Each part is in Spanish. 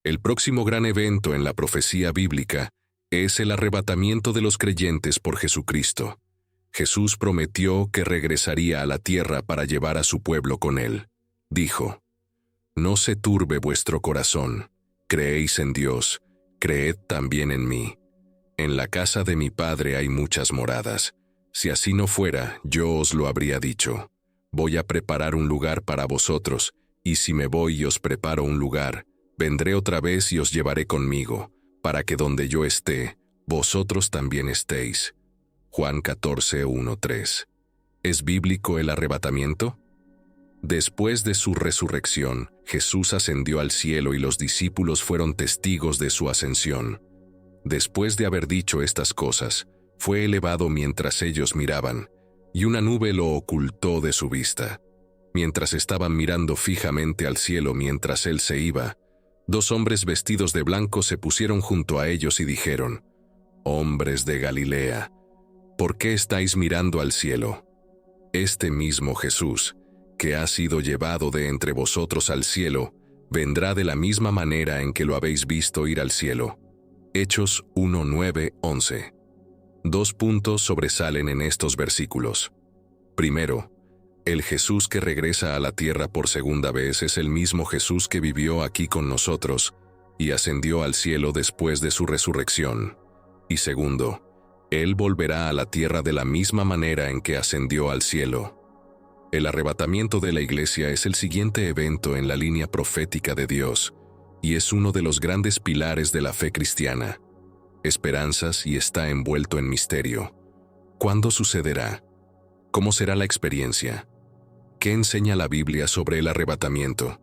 El próximo gran evento en la profecía bíblica es el arrebatamiento de los creyentes por Jesucristo. Jesús prometió que regresaría a la tierra para llevar a su pueblo con él. Dijo: «No se turbe vuestro corazón. Creéis en Dios, creed también en mí. En la casa de mi Padre hay muchas moradas. Si así no fuera, yo os lo habría dicho. Voy a preparar un lugar para vosotros, y si me voy y os preparo un lugar, vendré otra vez y os llevaré conmigo, para que donde yo esté, vosotros también estéis». Juan 14:1-3. ¿Es bíblico el arrebatamiento? Después de su resurrección, Jesús ascendió al cielo y los discípulos fueron testigos de su ascensión. Después de haber dicho estas cosas, fue elevado mientras ellos miraban, y una nube lo ocultó de su vista. Mientras estaban mirando fijamente al cielo mientras él se iba, dos hombres vestidos de blanco se pusieron junto a ellos y dijeron: «Hombres de Galilea, ¿por qué estáis mirando al cielo? Este mismo Jesús, que ha sido llevado de entre vosotros al cielo, vendrá de la misma manera en que lo habéis visto ir al cielo». Hechos 1:9-11. Dos puntos sobresalen en estos versículos. Primero, el Jesús que regresa a la tierra por segunda vez es el mismo Jesús que vivió aquí con nosotros y ascendió al cielo después de su resurrección. Y segundo, Él volverá a la tierra de la misma manera en que ascendió al cielo. El arrebatamiento de la Iglesia es el siguiente evento en la línea profética de Dios, y es uno de los grandes pilares de la fe cristiana. Esperanzas y está envuelto en misterio. ¿Cuándo sucederá? ¿Cómo será la experiencia? ¿Qué enseña la Biblia sobre el arrebatamiento?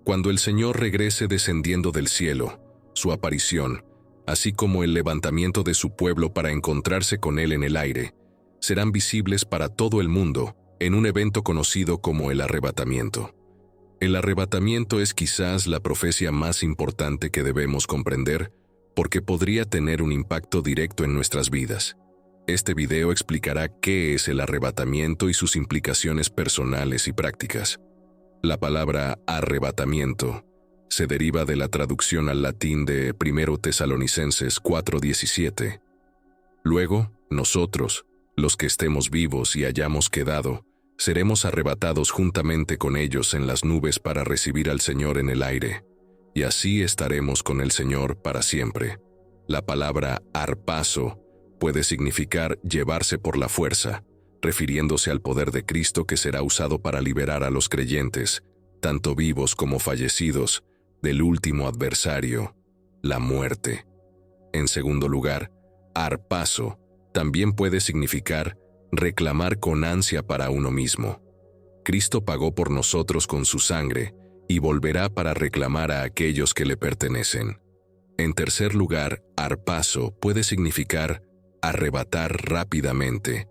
Cuando el Señor regrese descendiendo del cielo, su aparición, así como el levantamiento de su pueblo para encontrarse con Él en el aire, serán visibles para todo el mundo en un evento conocido como el arrebatamiento. El arrebatamiento es quizás la profecía más importante que debemos comprender porque podría tener un impacto directo en nuestras vidas. Este video explicará qué es el arrebatamiento y sus implicaciones personales y prácticas. La palabra arrebatamiento se deriva de la traducción al latín de 1 Tesalonicenses 4:17. Luego, nosotros, los que estemos vivos y hayamos quedado, seremos arrebatados juntamente con ellos en las nubes para recibir al Señor en el aire, y así estaremos con el Señor para siempre. La palabra arpazo puede significar llevarse por la fuerza, refiriéndose al poder de Cristo que será usado para liberar a los creyentes, tanto vivos como fallecidos, del último adversario, la muerte. En segundo lugar, arpazo también puede significar reclamar con ansia para uno mismo. Cristo pagó por nosotros con su sangre y volverá para reclamar a aquellos que le pertenecen. En tercer lugar, arpazo puede significar arrebatar rápidamente.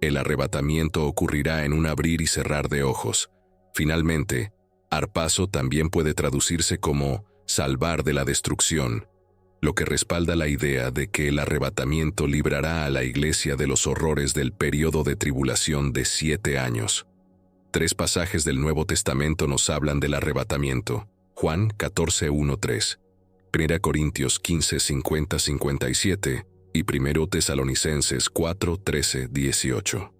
El arrebatamiento ocurrirá en un abrir y cerrar de ojos. Finalmente, arpazo también puede traducirse como salvar de la destrucción, lo que respalda la idea de que el arrebatamiento librará a la Iglesia de los horrores del período de tribulación de 7 años. 3 pasajes del Nuevo Testamento nos hablan del arrebatamiento. Juan 14:1-3, 1 Corintios 15:50-57 y 1 Tesalonicenses 4:13-18.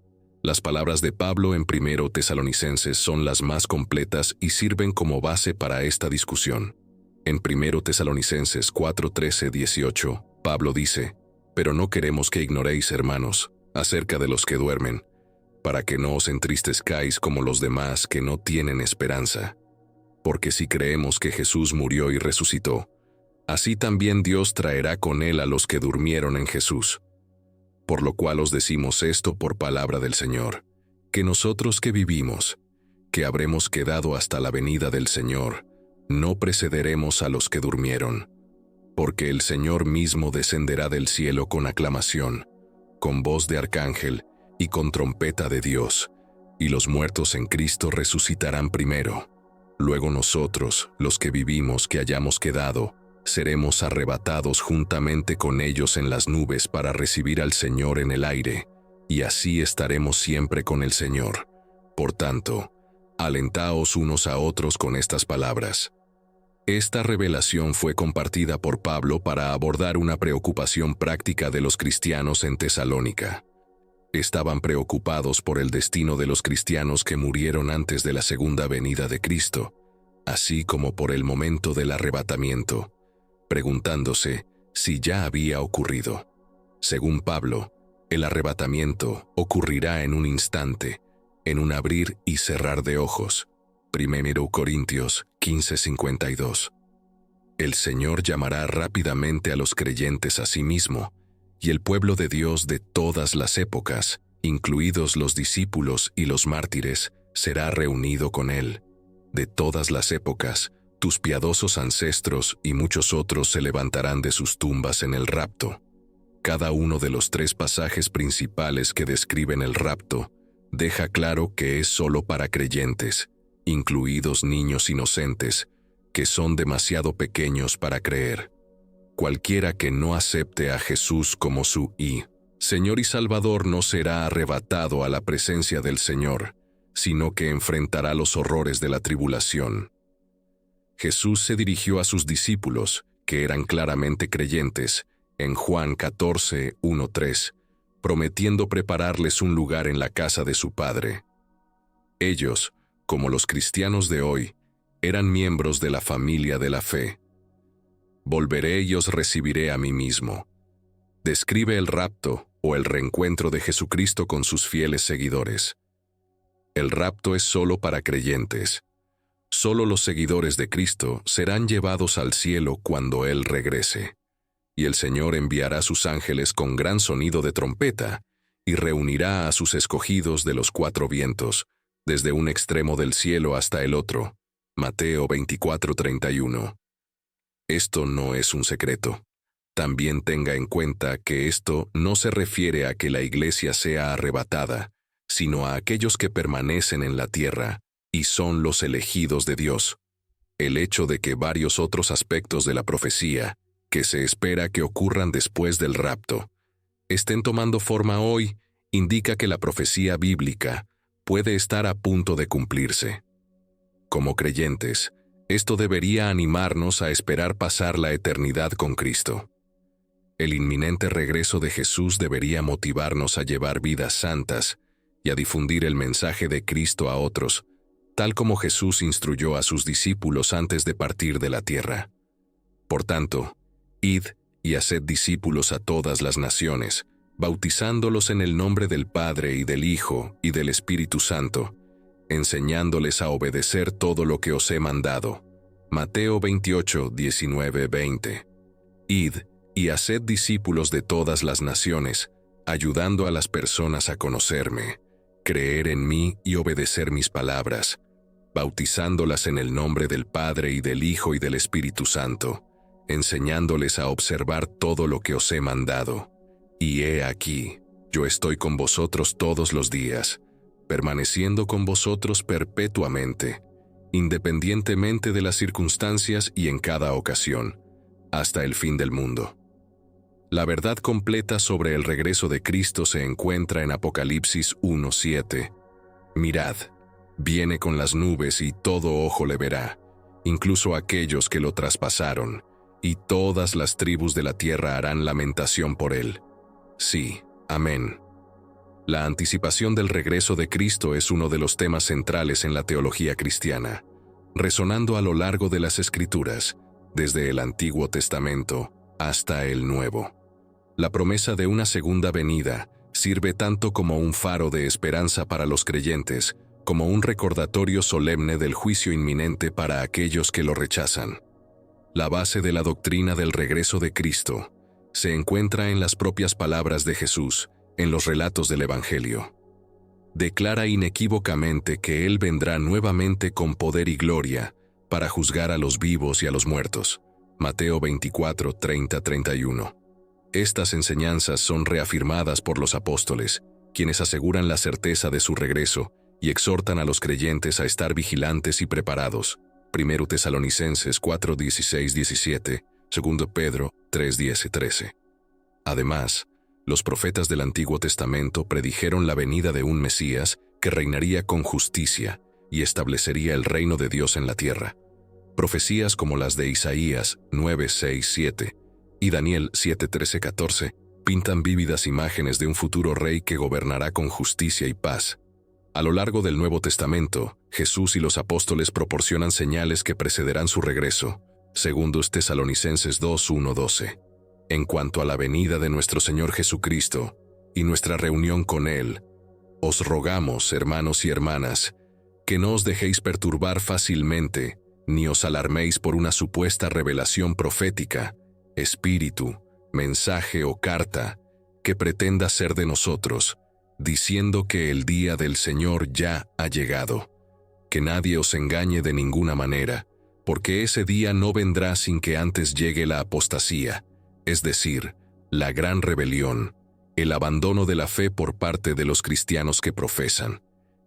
Las palabras de Pablo en 1 Tesalonicenses son las más completas y sirven como base para esta discusión. En 1 Tesalonicenses 4:13-18, Pablo dice: «Pero no queremos que ignoréis, hermanos, acerca de los que duermen, para que no os entristezcáis como los demás que no tienen esperanza. Porque si creemos que Jesús murió y resucitó, así también Dios traerá con él a los que durmieron en Jesús. Por lo cual os decimos esto por palabra del Señor, que nosotros que vivimos, que habremos quedado hasta la venida del Señor, no precederemos a los que durmieron. Porque el Señor mismo descenderá del cielo con aclamación, con voz de arcángel y con trompeta de Dios, y los muertos en Cristo resucitarán primero. Luego nosotros, los que vivimos que hayamos quedado, seremos arrebatados juntamente con ellos en las nubes para recibir al Señor en el aire, y así estaremos siempre con el Señor. Por tanto, alentaos unos a otros con estas palabras». Esta revelación fue compartida por Pablo para abordar una preocupación práctica de los cristianos en Tesalónica. Estaban preocupados por el destino de los cristianos que murieron antes de la segunda venida de Cristo, así como por el momento del arrebatamiento, preguntándose si ya había ocurrido. Según Pablo, el arrebatamiento ocurrirá en un instante, en un abrir y cerrar de ojos. 1 Corintios 15:52. El Señor llamará rápidamente a los creyentes a sí mismo, y el pueblo de Dios de todas las épocas, incluidos los discípulos y los mártires, será reunido con Él. De todas las épocas, tus piadosos ancestros y muchos otros se levantarán de sus tumbas en el rapto. Cada uno de los 3 pasajes principales que describen el rapto deja claro que es solo para creyentes, incluidos niños inocentes, que son demasiado pequeños para creer. Cualquiera que no acepte a Jesús como su Señor y Salvador no será arrebatado a la presencia del Señor, sino que enfrentará los horrores de la tribulación. Jesús se dirigió a sus discípulos, que eran claramente creyentes, en Juan 14:1-3, prometiendo prepararles un lugar en la casa de su Padre. Ellos, como los cristianos de hoy, eran miembros de la familia de la fe. Volveré y os recibiré a mí mismo. Describe el rapto o el reencuentro de Jesucristo con sus fieles seguidores. El rapto es solo para creyentes. Solo los seguidores de Cristo serán llevados al cielo cuando Él regrese. Y el Señor enviará sus ángeles con gran sonido de trompeta y reunirá a sus escogidos de los 4 vientos, desde un extremo del cielo hasta el otro. Mateo 24:31. Esto no es un secreto. También tenga en cuenta que esto no se refiere a que la iglesia sea arrebatada, sino a aquellos que permanecen en la tierra y son los elegidos de Dios. El hecho de que varios otros aspectos de la profecía, que se espera que ocurran después del rapto, estén tomando forma hoy, indica que la profecía bíblica puede estar a punto de cumplirse. Como creyentes, esto debería animarnos a esperar pasar la eternidad con Cristo. El inminente regreso de Jesús debería motivarnos a llevar vidas santas y a difundir el mensaje de Cristo a otros, tal como Jesús instruyó a sus discípulos antes de partir de la tierra. Por tanto, id y haced discípulos a todas las naciones, bautizándolos en el nombre del Padre y del Hijo y del Espíritu Santo, enseñándoles a obedecer todo lo que os he mandado. Mateo 28:19-20. Id y haced discípulos de todas las naciones, ayudando a las personas a conocerme, creer en mí y obedecer mis palabras, bautizándolas en el nombre del Padre y del Hijo y del Espíritu Santo, enseñándoles a observar todo lo que os he mandado. Y he aquí, yo estoy con vosotros todos los días, permaneciendo con vosotros perpetuamente, independientemente de las circunstancias y en cada ocasión, hasta el fin del mundo. La verdad completa sobre el regreso de Cristo se encuentra en Apocalipsis 1:7. Mirad, viene con las nubes y todo ojo le verá, incluso aquellos que lo traspasaron, y todas las tribus de la tierra harán lamentación por él. Sí, amén. La anticipación del regreso de Cristo es uno de los temas centrales en la teología cristiana, resonando a lo largo de las Escrituras, desde el Antiguo Testamento hasta el Nuevo. La promesa de una segunda venida sirve tanto como un faro de esperanza para los creyentes, como un recordatorio solemne del juicio inminente para aquellos que lo rechazan. La base de la doctrina del regreso de Cristo se encuentra en las propias palabras de Jesús, en los relatos del Evangelio. Declara inequívocamente que Él vendrá nuevamente con poder y gloria para juzgar a los vivos y a los muertos. Mateo 24:30-31. Estas enseñanzas son reafirmadas por los apóstoles, quienes aseguran la certeza de su regreso y exhortan a los creyentes a estar vigilantes y preparados. 1 Tesalonicenses 4:16-17, 2 Pedro 3:10-13. Además, los profetas del Antiguo Testamento predijeron la venida de un Mesías que reinaría con justicia y establecería el reino de Dios en la tierra. Profecías como las de Isaías 9, 6, 7 y Daniel 7, 13, 14 pintan vívidas imágenes de un futuro rey que gobernará con justicia y paz. A lo largo del Nuevo Testamento, Jesús y los apóstoles proporcionan señales que precederán su regreso, según Tesalonicenses 2, 1, 12. En cuanto a la venida de nuestro Señor Jesucristo y nuestra reunión con Él, os rogamos, hermanos y hermanas, que no os dejéis perturbar fácilmente, ni os alarméis por una supuesta revelación profética, espíritu, mensaje o carta que pretenda ser de nosotros, diciendo que el día del Señor ya ha llegado. Que nadie os engañe de ninguna manera, porque ese día no vendrá sin que antes llegue la apostasía, es decir, la gran rebelión, el abandono de la fe por parte de los cristianos que profesan,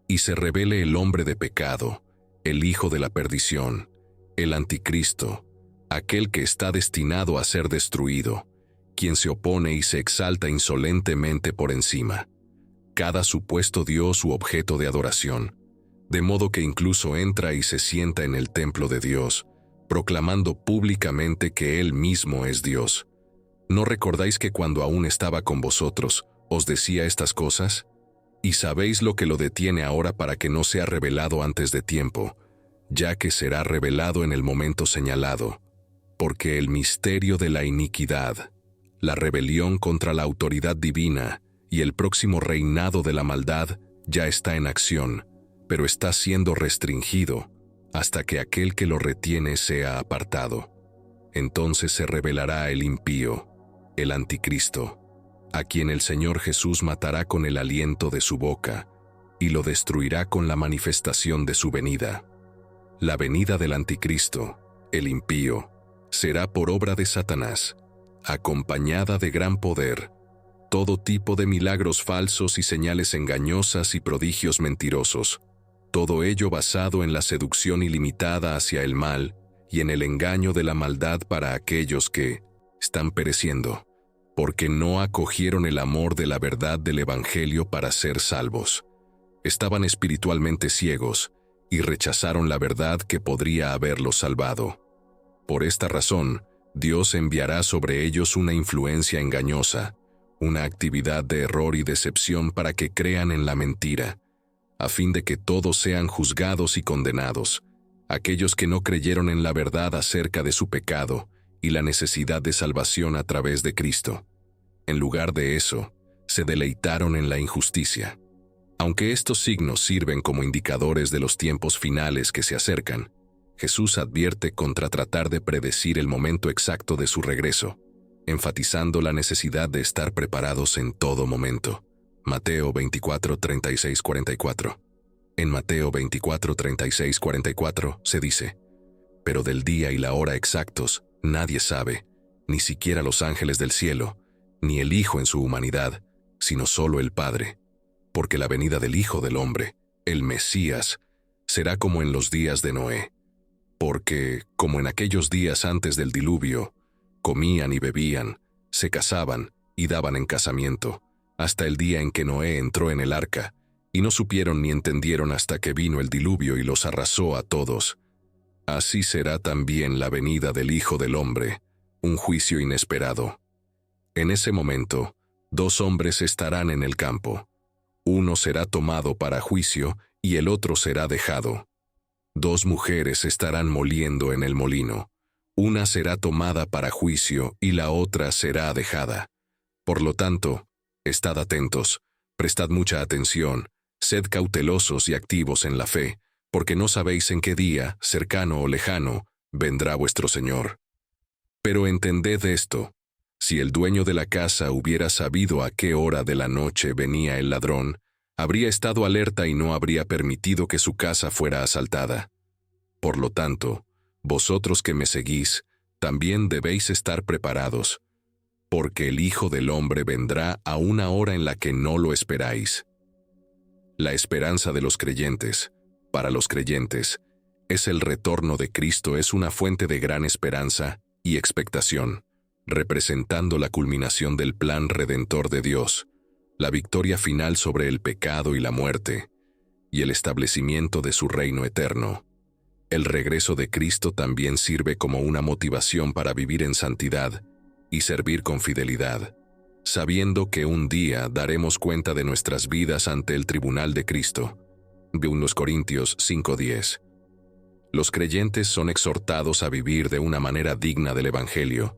y se revele el hombre de pecado, el hijo de la perdición, el anticristo, aquel que está destinado a ser destruido, quien se opone y se exalta insolentemente por encima. Cada supuesto dios u objeto de adoración, de modo que incluso entra y se sienta en el templo de Dios, proclamando públicamente que Él mismo es Dios. ¿No recordáis que cuando aún estaba con vosotros, os decía estas cosas? Y sabéis lo que lo detiene ahora para que no sea revelado antes de tiempo, ya que será revelado en el momento señalado, porque el misterio de la iniquidad, la rebelión contra la autoridad divina y el próximo reinado de la maldad ya está en acción, pero está siendo restringido hasta que aquel que lo retiene sea apartado. Entonces se revelará el impío, el anticristo, a quien el Señor Jesús matará con el aliento de su boca y lo destruirá con la manifestación de su venida. La venida del anticristo, el impío, será por obra de Satanás, acompañada de gran poder, todo tipo de milagros falsos y señales engañosas y prodigios mentirosos, todo ello basado en la seducción ilimitada hacia el mal y en el engaño de la maldad para aquellos que están pereciendo, porque no acogieron el amor de la verdad del Evangelio para ser salvos. Estaban espiritualmente ciegos y rechazaron la verdad que podría haberlos salvado. Por esta razón, Dios enviará sobre ellos una influencia engañosa, una actividad de error y decepción para que crean en la mentira, a fin de que todos sean juzgados y condenados, aquellos que no creyeron en la verdad acerca de su pecado y la necesidad de salvación a través de Cristo. En lugar de eso, se deleitaron en la injusticia. Aunque estos signos sirven como indicadores de los tiempos finales que se acercan, Jesús advierte contra tratar de predecir el momento exacto de su regreso, enfatizando la necesidad de estar preparados en todo momento. Mateo 24, 36, 44. En Mateo 24, 36, 44 se dice: «Pero del día y la hora exactos nadie sabe, ni siquiera los ángeles del cielo, ni el Hijo en su humanidad, sino solo el Padre. Porque la venida del Hijo del Hombre, el Mesías, será como en los días de Noé. Porque, como en aquellos días antes del diluvio, comían y bebían, se casaban y daban en casamiento, hasta el día en que Noé entró en el arca, y no supieron ni entendieron hasta que vino el diluvio y los arrasó a todos. Así será también la venida del Hijo del Hombre, un juicio inesperado. En ese momento, 2 hombres estarán en el campo. Uno será tomado para juicio y el otro será dejado. 2 mujeres estarán moliendo en el molino. Una será tomada para juicio y la otra será dejada. Por lo tanto, estad atentos, prestad mucha atención, sed cautelosos y activos en la fe, porque no sabéis en qué día, cercano o lejano, vendrá vuestro Señor. Pero entended esto: si el dueño de la casa hubiera sabido a qué hora de la noche venía el ladrón, habría estado alerta y no habría permitido que su casa fuera asaltada. Por lo tanto, vosotros que me seguís, también debéis estar preparados, porque el Hijo del Hombre vendrá a una hora en la que no lo esperáis». La esperanza de los creyentes, para los creyentes, es el retorno de Cristo, es una fuente de gran esperanza y expectación, representando la culminación del plan redentor de Dios, la victoria final sobre el pecado y la muerte, y el establecimiento de su reino eterno. El regreso de Cristo también sirve como una motivación para vivir en santidad y servir con fidelidad, sabiendo que un día daremos cuenta de nuestras vidas ante el tribunal de Cristo. 1 Corintios 5:10. Los creyentes son exhortados a vivir de una manera digna del Evangelio,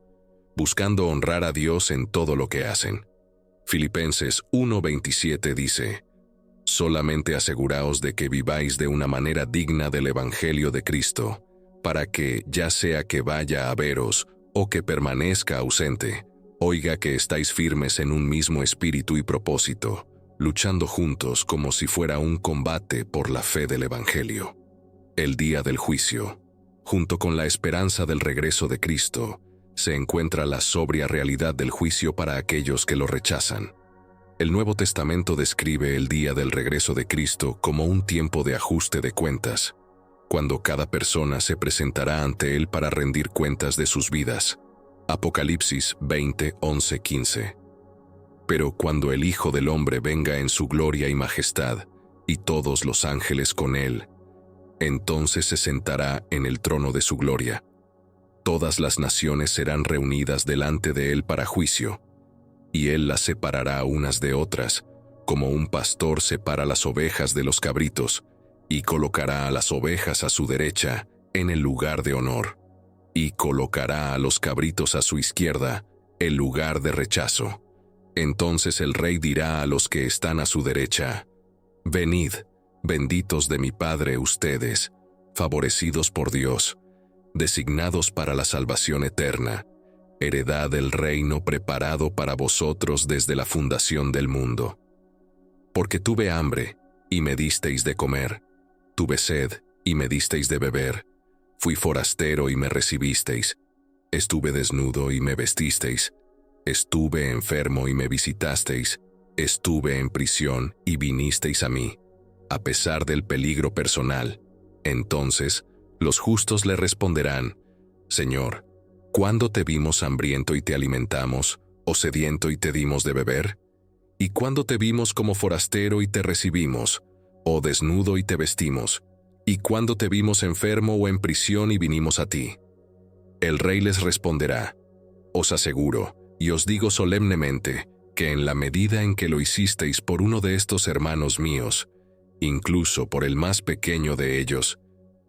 buscando honrar a Dios en todo lo que hacen. Filipenses 1:27 dice: «Solamente aseguraos de que viváis de una manera digna del Evangelio de Cristo, para que, ya sea que vaya a veros o que permanezca ausente, oiga que estáis firmes en un mismo espíritu y propósito, luchando juntos como si fuera un combate por la fe del Evangelio». El día del juicio, junto con la esperanza del regreso de Cristo, se encuentra la sobria realidad del juicio para aquellos que lo rechazan. El Nuevo Testamento describe el día del regreso de Cristo como un tiempo de ajuste de cuentas, cuando cada persona se presentará ante Él para rendir cuentas de sus vidas. Apocalipsis 20:11-15. Pero cuando el Hijo del Hombre venga en su gloria y majestad, y todos los ángeles con Él, entonces se sentará en el trono de su gloria. Todas las naciones serán reunidas delante de Él para juicio, y Él las separará unas de otras, como un pastor separa las ovejas de los cabritos, y colocará a las ovejas a su derecha, en el lugar de honor, y colocará a los cabritos a su izquierda, el lugar de rechazo. Entonces el Rey dirá a los que están a su derecha: «Venid, benditos de mi Padre ustedes, favorecidos por Dios, designados para la salvación eterna, heredad del reino preparado para vosotros desde la fundación del mundo. Porque tuve hambre, y me disteis de comer, tuve sed, y me disteis de beber, fui forastero y me recibisteis, estuve desnudo y me vestisteis, estuve enfermo y me visitasteis, estuve en prisión y vinisteis a mí». A pesar del peligro personal, entonces los justos le responderán: «Señor, ¿cuándo te vimos hambriento y te alimentamos, o sediento y te dimos de beber? ¿Y cuándo te vimos como forastero y te recibimos, o desnudo y te vestimos? ¿Y cuándo te vimos enfermo o en prisión y vinimos a ti?». El Rey les responderá: «Os aseguro, y os digo solemnemente, que en la medida en que lo hicisteis por uno de estos hermanos míos, incluso por el más pequeño de ellos,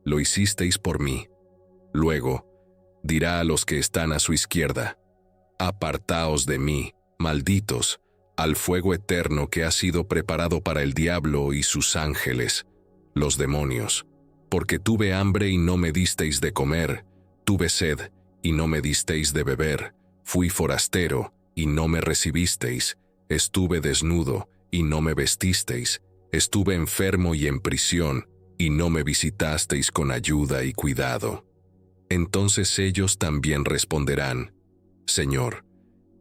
lo hicisteis por mí». Luego, dirá a los que están a su izquierda: «Apartaos de mí, malditos, al fuego eterno que ha sido preparado para el diablo y sus ángeles, los demonios, porque tuve hambre y no me disteis de comer, tuve sed y no me disteis de beber, fui forastero y no me recibisteis, estuve desnudo y no me vestisteis, estuve enfermo y en prisión, y no me visitasteis con ayuda y cuidado». Entonces ellos también responderán: «Señor,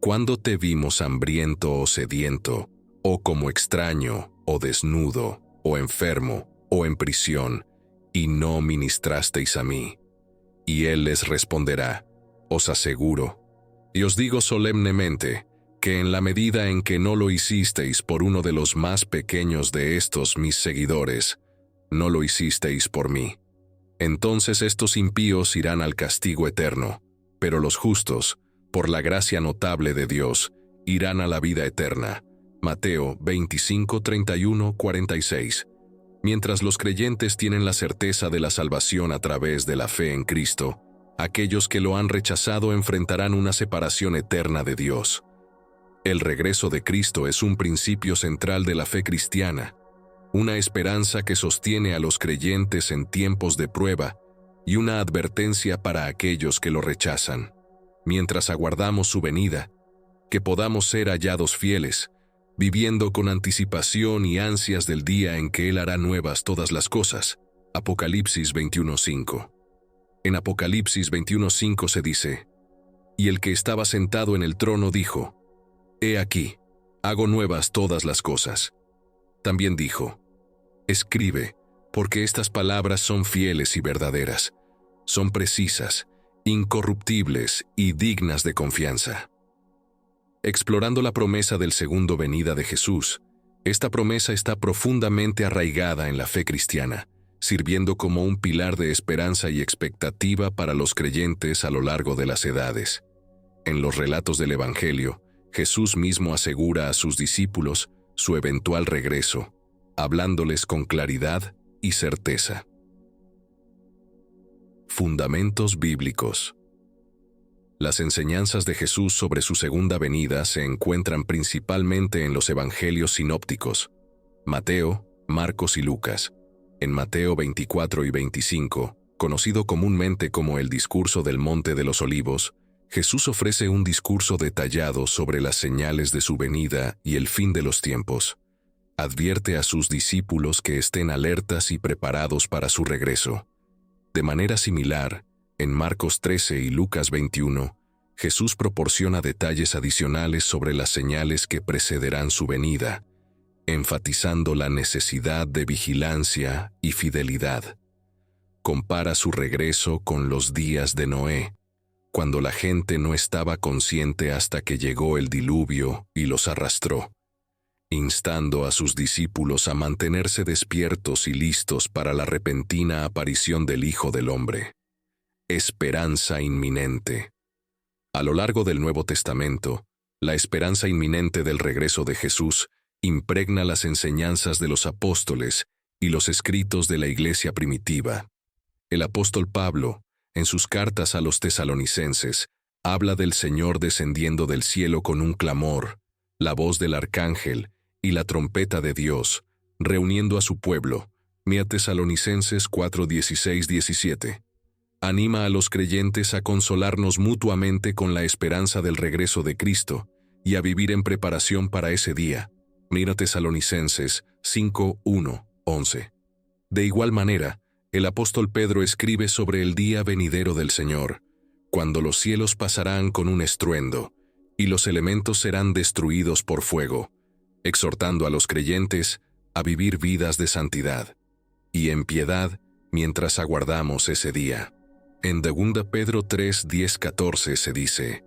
¿cuándo te vimos hambriento o sediento, o como extraño, o desnudo, o enfermo, o en prisión, y no ministrasteis a mí?» Y Él les responderá: «Os aseguro, y os digo solemnemente, que en la medida en que no lo hicisteis por uno de los más pequeños de estos mis seguidores, no lo hicisteis por mí». Entonces estos impíos irán al castigo eterno, pero los justos, por la gracia notable de Dios, irán a la vida eterna. Mateo 25:31-46. Mientras los creyentes tienen la certeza de la salvación a través de la fe en Cristo, aquellos que lo han rechazado enfrentarán una separación eterna de Dios. El regreso de Cristo es un principio central de la fe cristiana, una esperanza que sostiene a los creyentes en tiempos de prueba y una advertencia para aquellos que lo rechazan. Mientras aguardamos su venida, que podamos ser hallados fieles, viviendo con anticipación y ansias del día en que Él hará nuevas todas las cosas. Apocalipsis 21:5. En Apocalipsis 21:5 se dice: «Y el que estaba sentado en el trono dijo: He aquí, hago nuevas todas las cosas». También dijo: «Escribe, porque estas palabras son fieles y verdaderas, son precisas, incorruptibles y dignas de confianza». Explorando la promesa del segundo venida de Jesús, esta promesa está profundamente arraigada en la fe cristiana, sirviendo como un pilar de esperanza y expectativa para los creyentes a lo largo de las edades. En los relatos del Evangelio, Jesús mismo asegura a sus discípulos su eventual regreso, hablándoles con claridad y certeza. Fundamentos bíblicos. Las enseñanzas de Jesús sobre su segunda venida se encuentran principalmente en los evangelios sinópticos, Mateo, Marcos y Lucas. En Mateo 24 y 25, conocido comúnmente como el Discurso del Monte de los Olivos, Jesús ofrece un discurso detallado sobre las señales de su venida y el fin de los tiempos. Advierte a sus discípulos que estén alertas y preparados para su regreso. De manera similar, en Marcos 13 y Lucas 21, Jesús proporciona detalles adicionales sobre las señales que precederán su venida, enfatizando la necesidad de vigilancia y fidelidad. Compara su regreso con los días de Noé, cuando la gente no estaba consciente hasta que llegó el diluvio y los arrastró, instando a sus discípulos a mantenerse despiertos y listos para la repentina aparición del Hijo del Hombre. Esperanza inminente. A lo largo del Nuevo Testamento, la esperanza inminente del regreso de Jesús impregna las enseñanzas de los apóstoles y los escritos de la Iglesia primitiva. El apóstol Pablo, en sus cartas a los tesalonicenses, habla del Señor descendiendo del cielo con un clamor, la voz del arcángel y la trompeta de Dios, reuniendo a su pueblo. Mía Tesalonicenses 4:16-17. Anima a los creyentes a consolarnos mutuamente con la esperanza del regreso de Cristo y a vivir en preparación para ese día. Mira Tesalonicenses 5:1-11. De igual manera, el apóstol Pedro escribe sobre el día venidero del Señor, cuando los cielos pasarán con un estruendo, y los elementos serán destruidos por fuego, exhortando a los creyentes a vivir vidas de santidad y en piedad mientras aguardamos ese día. En 2 Pedro 3:10-14 se dice: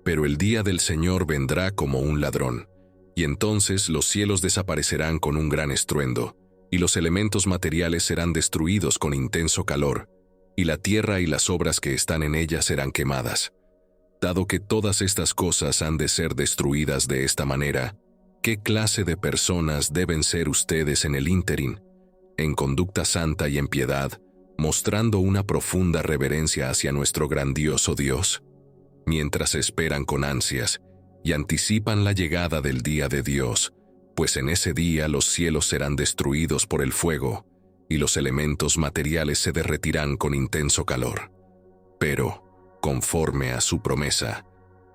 «Pero el día del Señor vendrá como un ladrón, y entonces los cielos desaparecerán con un gran estruendo, y los elementos materiales serán destruidos con intenso calor, y la tierra y las obras que están en ella serán quemadas. Dado que todas estas cosas han de ser destruidas de esta manera, ¿qué clase de personas deben ser ustedes en el ínterin, en conducta santa y en piedad, mostrando una profunda reverencia hacia nuestro grandioso Dios, mientras esperan con ansias y anticipan la llegada del día de Dios? Pues en ese día los cielos serán destruidos por el fuego, y los elementos materiales se derretirán con intenso calor. Pero, conforme a su promesa,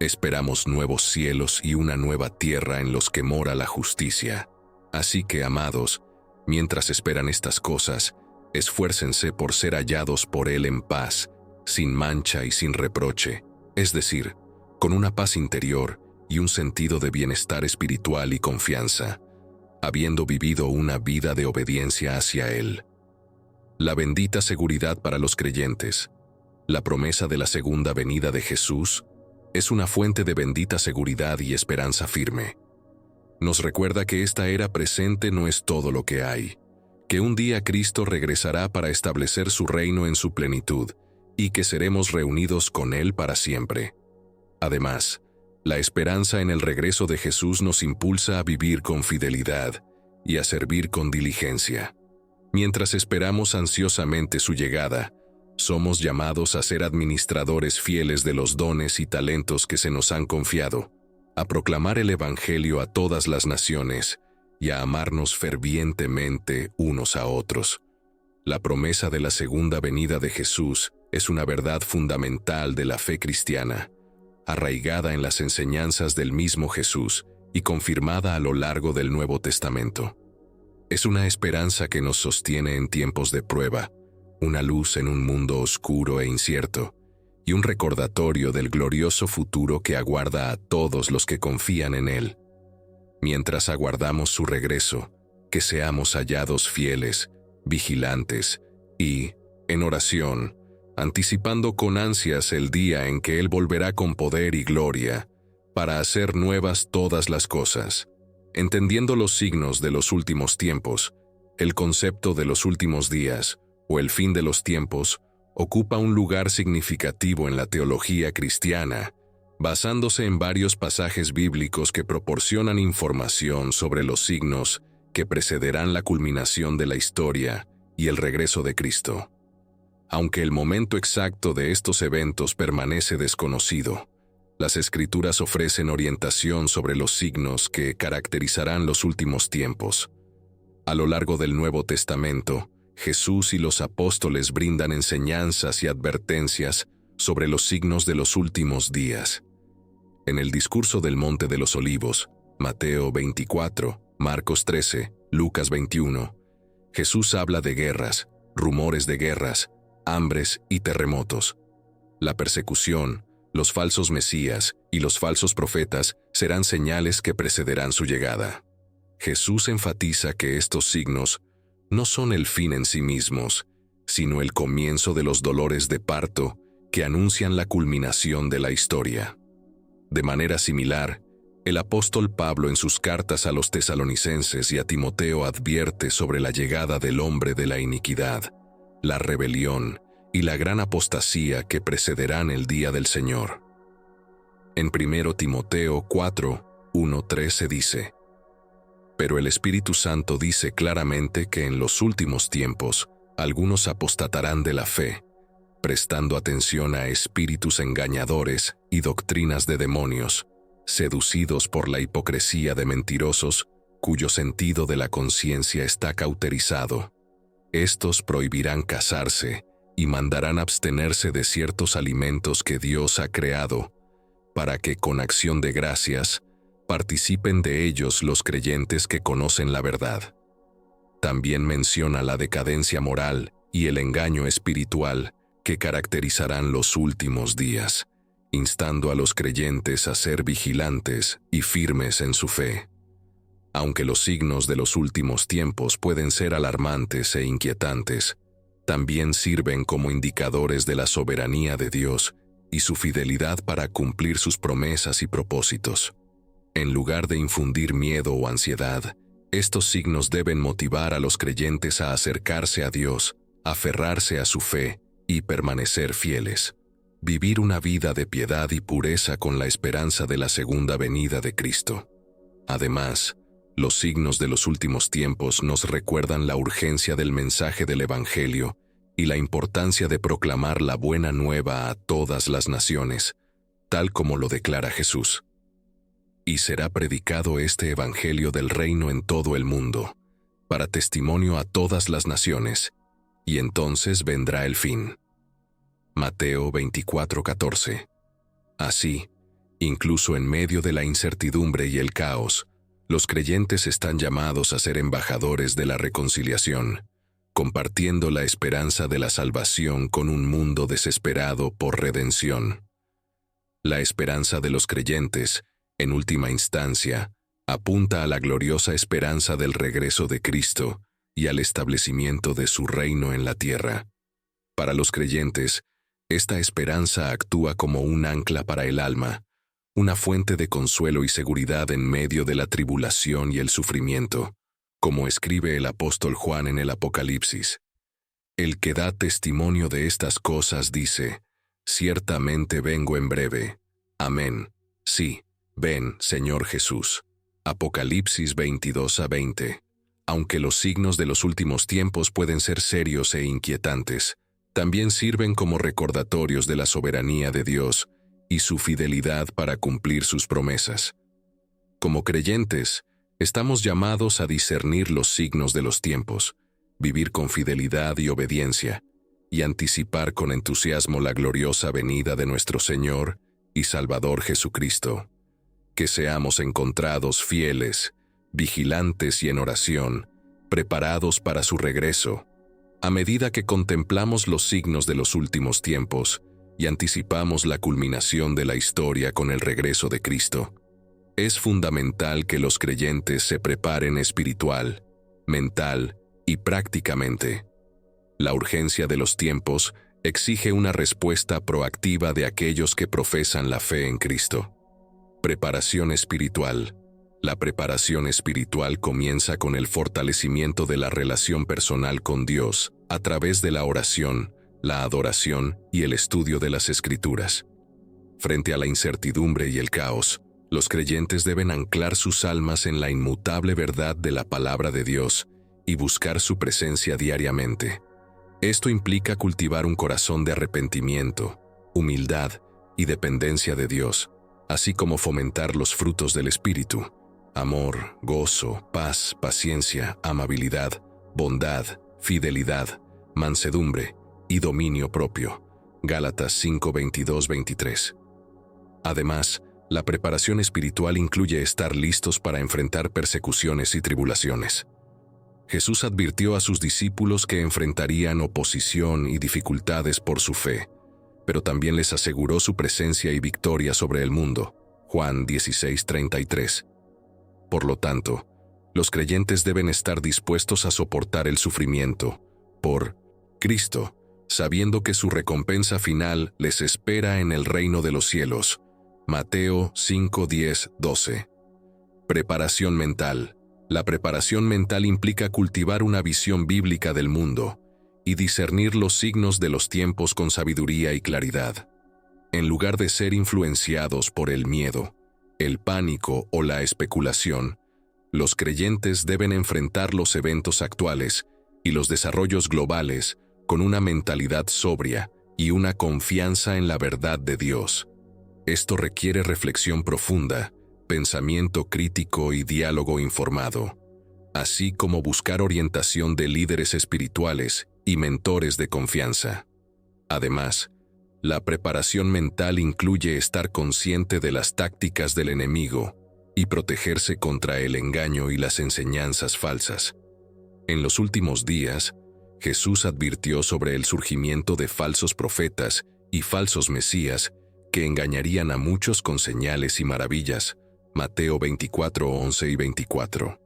esperamos nuevos cielos y una nueva tierra en los que mora la justicia. Así que, amados, mientras esperan estas cosas, esfuércense por ser hallados por Él en paz, sin mancha y sin reproche, es decir, con una paz interior y un sentido de bienestar espiritual y confianza, habiendo vivido una vida de obediencia hacia Él. La bendita seguridad para los creyentes. La promesa de la segunda venida de Jesús es una fuente de bendita seguridad y esperanza firme. Nos recuerda que esta era presente no es todo lo que hay, que un día Cristo regresará para establecer su reino en su plenitud, y que seremos reunidos con Él para siempre. Además, la esperanza en el regreso de Jesús nos impulsa a vivir con fidelidad y a servir con diligencia. Mientras esperamos ansiosamente su llegada, somos llamados a ser administradores fieles de los dones y talentos que se nos han confiado, a proclamar el Evangelio a todas las naciones y a amarnos fervientemente unos a otros. La promesa de la segunda venida de Jesús es una verdad fundamental de la fe cristiana, arraigada en las enseñanzas del mismo Jesús y confirmada a lo largo del Nuevo Testamento. Es una esperanza que nos sostiene en tiempos de prueba, una luz en un mundo oscuro e incierto, y un recordatorio del glorioso futuro que aguarda a todos los que confían en Él. Mientras aguardamos su regreso, que seamos hallados fieles, vigilantes y, en oración, anticipando con ansias el día en que Él volverá con poder y gloria, para hacer nuevas todas las cosas. Entendiendo los signos de los últimos tiempos, El concepto de los últimos días, o el fin de los tiempos, ocupa un lugar significativo en la teología cristiana, basándose en varios pasajes bíblicos que proporcionan información sobre los signos que precederán la culminación de la historia y el regreso de Cristo. Aunque el momento exacto de estos eventos permanece desconocido, las Escrituras ofrecen orientación sobre los signos que caracterizarán los últimos tiempos. A lo largo del Nuevo Testamento, Jesús y los apóstoles brindan enseñanzas y advertencias sobre los signos de los últimos días. En el discurso del Monte de los Olivos, Mateo 24, Marcos 13, Lucas 21, Jesús habla de guerras, rumores de guerras, hambres y terremotos. La persecución, los falsos mesías y los falsos profetas serán señales que precederán su llegada. Jesús enfatiza que estos signos no son el fin en sí mismos, sino el comienzo de los dolores de parto que anuncian la culminación de la historia. De manera similar, el apóstol Pablo en sus cartas a los tesalonicenses y a Timoteo advierte sobre la llegada del hombre de la iniquidad, la rebelión y la gran apostasía que precederán el día del Señor. En 1 Timoteo 4, 1-3 se dice: Pero el Espíritu Santo dice claramente que en los últimos tiempos algunos apostatarán de la fe, prestando atención a espíritus engañadores y doctrinas de demonios, seducidos por la hipocresía de mentirosos, cuyo sentido de la conciencia está cauterizado. Estos prohibirán casarse y mandarán abstenerse de ciertos alimentos que Dios ha creado, para que con acción de gracias participen de ellos los creyentes que conocen la verdad. También menciona la decadencia moral y el engaño espiritual que caracterizarán los últimos días, instando a los creyentes a ser vigilantes y firmes en su fe. Aunque los signos de los últimos tiempos pueden ser alarmantes e inquietantes, también sirven como indicadores de la soberanía de Dios y su fidelidad para cumplir sus promesas y propósitos. En lugar de infundir miedo o ansiedad, estos signos deben motivar a los creyentes a acercarse a Dios, aferrarse a su fe y permanecer fieles. Vivir una vida de piedad y pureza con la esperanza de la segunda venida de Cristo. Además, los signos de los últimos tiempos nos recuerdan la urgencia del mensaje del Evangelio y la importancia de proclamar la buena nueva a todas las naciones, tal como lo declara Jesús. Y será predicado este Evangelio del reino en todo el mundo, para testimonio a todas las naciones, y entonces vendrá el fin. Mateo 24:14. Así, incluso en medio de la incertidumbre y el caos, los creyentes están llamados a ser embajadores de la reconciliación, compartiendo la esperanza de la salvación con un mundo desesperado por redención. La esperanza de los creyentes, en última instancia, apunta a la gloriosa esperanza del regreso de Cristo y al establecimiento de su reino en la tierra. Para los creyentes, esta esperanza actúa como un ancla para el alma, una fuente de consuelo y seguridad en medio de la tribulación y el sufrimiento, como escribe el apóstol Juan en el Apocalipsis. El que da testimonio de estas cosas dice: Ciertamente vengo en breve. Amén. Sí, ven, Señor Jesús. Apocalipsis 22:20. Aunque los signos de los últimos tiempos pueden ser serios e inquietantes, también sirven como recordatorios de la soberanía de Dios y su fidelidad para cumplir sus promesas. Como creyentes, estamos llamados a discernir los signos de los tiempos, vivir con fidelidad y obediencia, y anticipar con entusiasmo la gloriosa venida de nuestro Señor y Salvador Jesucristo. Que seamos encontrados fieles, vigilantes y en oración, preparados para su regreso, a medida que contemplamos los signos de los últimos tiempos y anticipamos la culminación de la historia con el regreso de Cristo. Es fundamental que los creyentes se preparen espiritual, mental y prácticamente. La urgencia de los tiempos exige una respuesta proactiva de aquellos que profesan la fe en Cristo. Preparación espiritual. La preparación espiritual comienza con el fortalecimiento de la relación personal con Dios a través de la oración, la adoración y el estudio de las Escrituras. Frente a la incertidumbre y el caos, los creyentes deben anclar sus almas en la inmutable verdad de la palabra de Dios y buscar su presencia diariamente. Esto implica cultivar un corazón de arrepentimiento, humildad y dependencia de Dios, así como fomentar los frutos del Espíritu: amor, gozo, paz, paciencia, amabilidad, bondad, fidelidad, mansedumbre y dominio propio. Gálatas 5:22-23. Además, la preparación espiritual incluye estar listos para enfrentar persecuciones y tribulaciones. Jesús advirtió a sus discípulos que enfrentarían oposición y dificultades por su fe, pero también les aseguró su presencia y victoria sobre el mundo. Juan 16:33. Por lo tanto, los creyentes deben estar dispuestos a soportar el sufrimiento por Cristo, sabiendo que su recompensa final les espera en el reino de los cielos. Mateo 5:10-12. Preparación mental. La preparación mental implica cultivar una visión bíblica del mundo y discernir los signos de los tiempos con sabiduría y claridad. En lugar de ser influenciados por el miedo, el pánico o la especulación, los creyentes deben enfrentar los eventos actuales y los desarrollos globales con una mentalidad sobria y una confianza en la verdad de Dios. Esto requiere reflexión profunda, pensamiento crítico y diálogo informado, así como buscar orientación de líderes espirituales y mentores de confianza. Además, la preparación mental incluye estar consciente de las tácticas del enemigo y protegerse contra el engaño y las enseñanzas falsas. En los últimos días, Jesús advirtió sobre el surgimiento de falsos profetas y falsos mesías que engañarían a muchos con señales y maravillas. Mateo 24:11 y 24.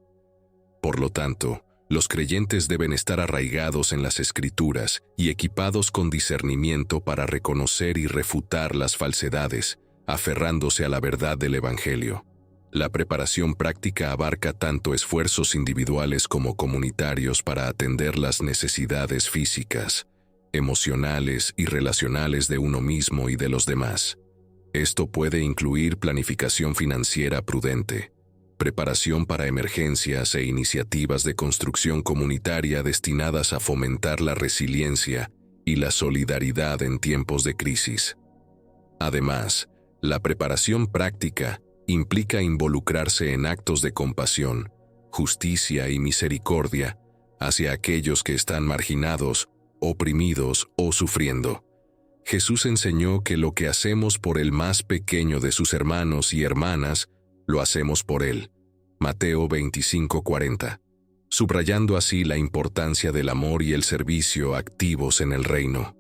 Por lo tanto, los creyentes deben estar arraigados en las Escrituras y equipados con discernimiento para reconocer y refutar las falsedades, aferrándose a la verdad del Evangelio. La preparación práctica abarca tanto esfuerzos individuales como comunitarios para atender las necesidades físicas, emocionales y relacionales de uno mismo y de los demás. Esto puede incluir planificación financiera prudente, preparación para emergencias e iniciativas de construcción comunitaria destinadas a fomentar la resiliencia y la solidaridad en tiempos de crisis. Además, la preparación práctica implica involucrarse en actos de compasión, justicia y misericordia hacia aquellos que están marginados, oprimidos o sufriendo. Jesús enseñó que lo que hacemos por el más pequeño de sus hermanos y hermanas, lo hacemos por él. Mateo 25:40. Subrayando así la importancia del amor y el servicio activos en el reino.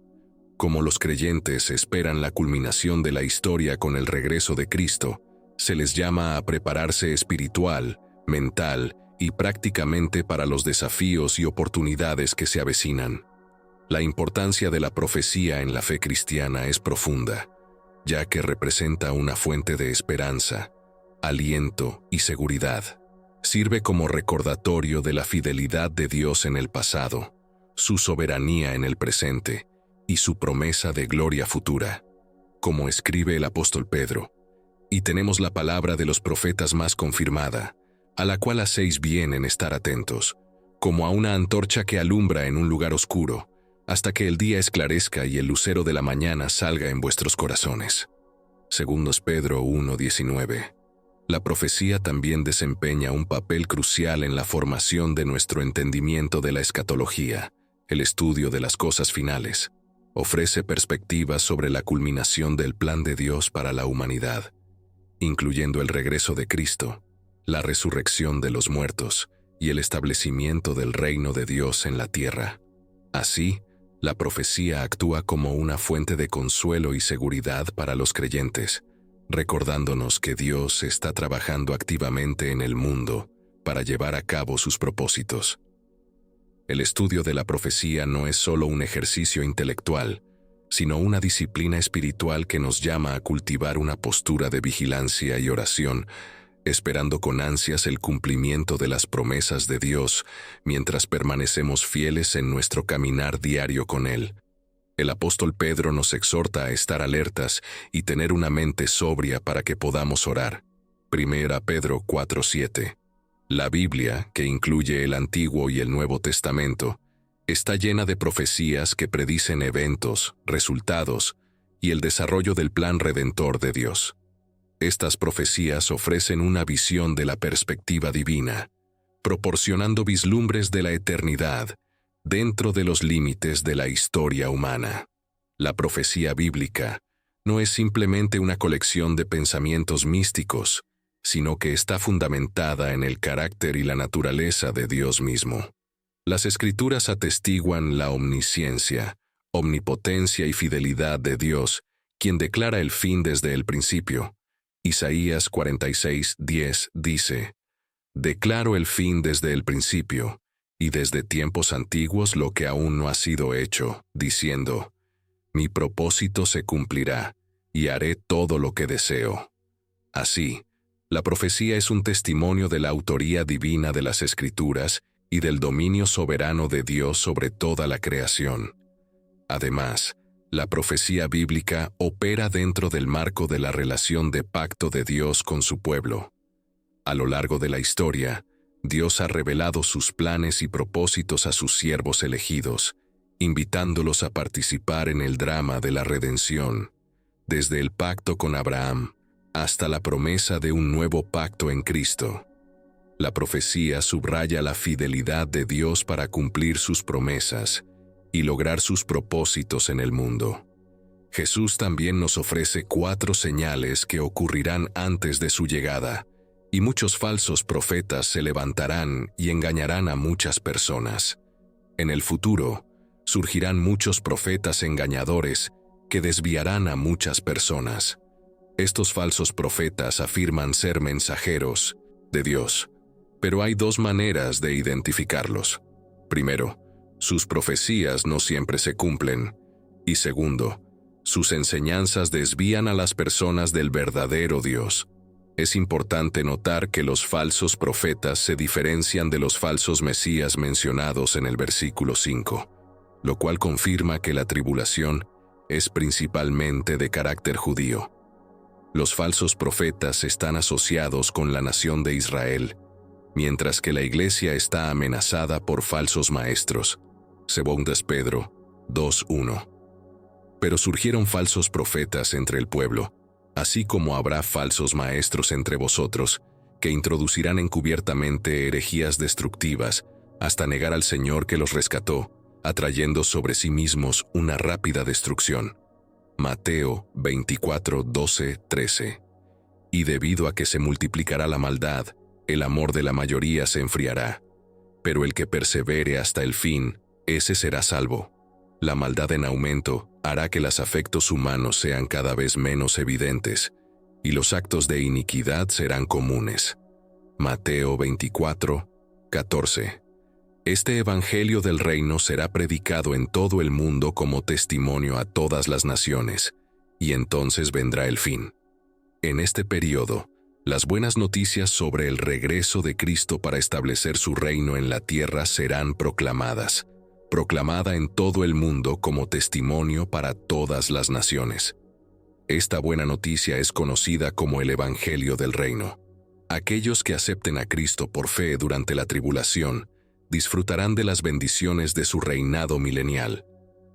Como los creyentes esperan la culminación de la historia con el regreso de Cristo, se les llama a prepararse espiritual, mental y prácticamente para los desafíos y oportunidades que se avecinan. La importancia de la profecía en la fe cristiana es profunda, ya que representa una fuente de esperanza, aliento y seguridad. Sirve como recordatorio de la fidelidad de Dios en el pasado, su soberanía en el presente y su promesa de gloria futura. Como escribe el apóstol Pedro, y tenemos la palabra de los profetas más confirmada, a la cual hacéis bien en estar atentos, como a una antorcha que alumbra en un lugar oscuro, hasta que el día esclarezca y el lucero de la mañana salga en vuestros corazones. 2 Pedro 1:19. La profecía también desempeña un papel crucial en la formación de nuestro entendimiento de la escatología, el estudio de las cosas finales. Ofrece perspectivas sobre la culminación del plan de Dios para la humanidad, incluyendo el regreso de Cristo, la resurrección de los muertos y el establecimiento del reino de Dios en la tierra. Así, la profecía actúa como una fuente de consuelo y seguridad para los creyentes, recordándonos que Dios está trabajando activamente en el mundo para llevar a cabo sus propósitos. El estudio de la profecía no es solo un ejercicio intelectual, sino una disciplina espiritual que nos llama a cultivar una postura de vigilancia y oración, esperando con ansias el cumplimiento de las promesas de Dios mientras permanecemos fieles en nuestro caminar diario con Él. El apóstol Pedro nos exhorta a estar alertas y tener una mente sobria para que podamos orar. 1 Pedro 4:7. La Biblia, que incluye el Antiguo y el Nuevo Testamento, está llena de profecías que predicen eventos, resultados y el desarrollo del plan redentor de Dios. Estas profecías ofrecen una visión de la perspectiva divina, proporcionando vislumbres de la eternidad dentro de los límites de la historia humana. La profecía bíblica no es simplemente una colección de pensamientos místicos, sino que está fundamentada en el carácter y la naturaleza de Dios mismo. Las Escrituras atestiguan la omnisciencia, omnipotencia y fidelidad de Dios, quien declara el fin desde el principio. Isaías 46:10 dice: «Declaro el fin desde el principio, y desde tiempos antiguos lo que aún no ha sido hecho, diciendo: Mi propósito se cumplirá, y haré todo lo que deseo». Así, la profecía es un testimonio de la autoría divina de las Escrituras y del dominio soberano de Dios sobre toda la creación. Además, la profecía bíblica opera dentro del marco de la relación de pacto de Dios con su pueblo. A lo largo de la historia, Dios ha revelado sus planes y propósitos a sus siervos elegidos, invitándolos a participar en el drama de la redención, desde el pacto con Abraham hasta la promesa de un nuevo pacto en Cristo. La profecía subraya la fidelidad de Dios para cumplir sus promesas y lograr sus propósitos en el mundo. Jesús también nos ofrece 4 señales que ocurrirán antes de su llegada, y muchos falsos profetas se levantarán y engañarán a muchas personas. En el futuro, surgirán muchos profetas engañadores que desviarán a muchas personas. Estos falsos profetas afirman ser mensajeros de Dios, pero hay 2 maneras de identificarlos. Primero, sus profecías no siempre se cumplen, y segundo, sus enseñanzas desvían a las personas del verdadero Dios. Es importante notar que los falsos profetas se diferencian de los falsos mesías mencionados en el versículo 5, lo cual confirma que la tribulación es principalmente de carácter judío. Los falsos profetas están asociados con la nación de Israel, mientras que la iglesia está amenazada por falsos maestros. 2 Pedro 2:1. Pero surgieron falsos profetas entre el pueblo, así como habrá falsos maestros entre vosotros, que introducirán encubiertamente herejías destructivas hasta negar al Señor que los rescató, atrayendo sobre sí mismos una rápida destrucción. Mateo 24:12-13. Y debido a que se multiplicará la maldad, el amor de la mayoría se enfriará. Pero el que persevere hasta el fin, ese será salvo. La maldad en aumento hará que los afectos humanos sean cada vez menos evidentes, y los actos de iniquidad serán comunes. Mateo 24:14. Este evangelio del reino será predicado en todo el mundo como testimonio a todas las naciones, y entonces vendrá el fin. En este periodo, las buenas noticias sobre el regreso de Cristo para establecer su reino en la tierra serán proclamada en todo el mundo como testimonio para todas las naciones. Esta buena noticia es conocida como el Evangelio del Reino. Aquellos que acepten a Cristo por fe durante la tribulación disfrutarán de las bendiciones de su reinado milenial.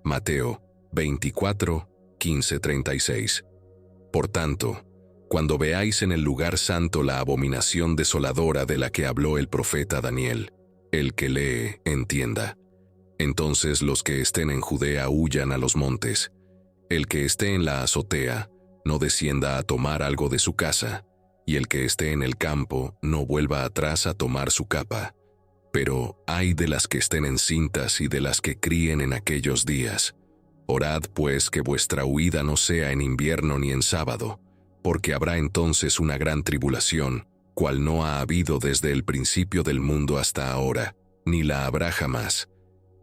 Mateo 24:15-36. Por tanto, cuando veáis en el lugar santo la abominación desoladora de la que habló el profeta Daniel, el que lee, entienda. Entonces los que estén en Judea huyan a los montes. El que esté en la azotea, no descienda a tomar algo de su casa, y el que esté en el campo, no vuelva atrás a tomar su capa. Pero ay de las que estén encintas y de las que críen en aquellos días. Orad pues que vuestra huida no sea en invierno ni en sábado, porque habrá entonces una gran tribulación, cual no ha habido desde el principio del mundo hasta ahora, ni la habrá jamás.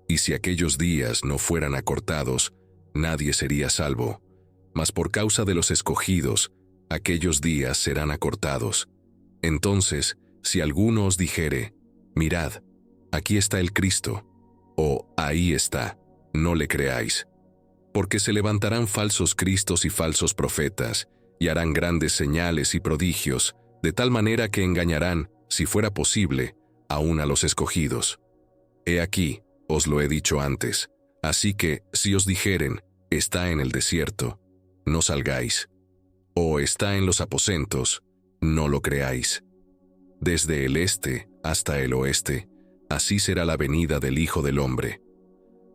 Y si aquellos días no fueran acortados, nadie sería salvo. Mas por causa de los escogidos, aquellos días serán acortados. Entonces, si alguno os dijere, mirad, aquí está el Cristo, o ahí está, no le creáis. Porque se levantarán falsos cristos y falsos profetas, y harán grandes señales y prodigios, de tal manera que engañarán, si fuera posible, aún a los escogidos. He aquí, os lo he dicho antes, así que, si os dijeren, está en el desierto, no salgáis. O está en los aposentos, no lo creáis. Desde el este hasta el oeste, así será la venida del Hijo del Hombre.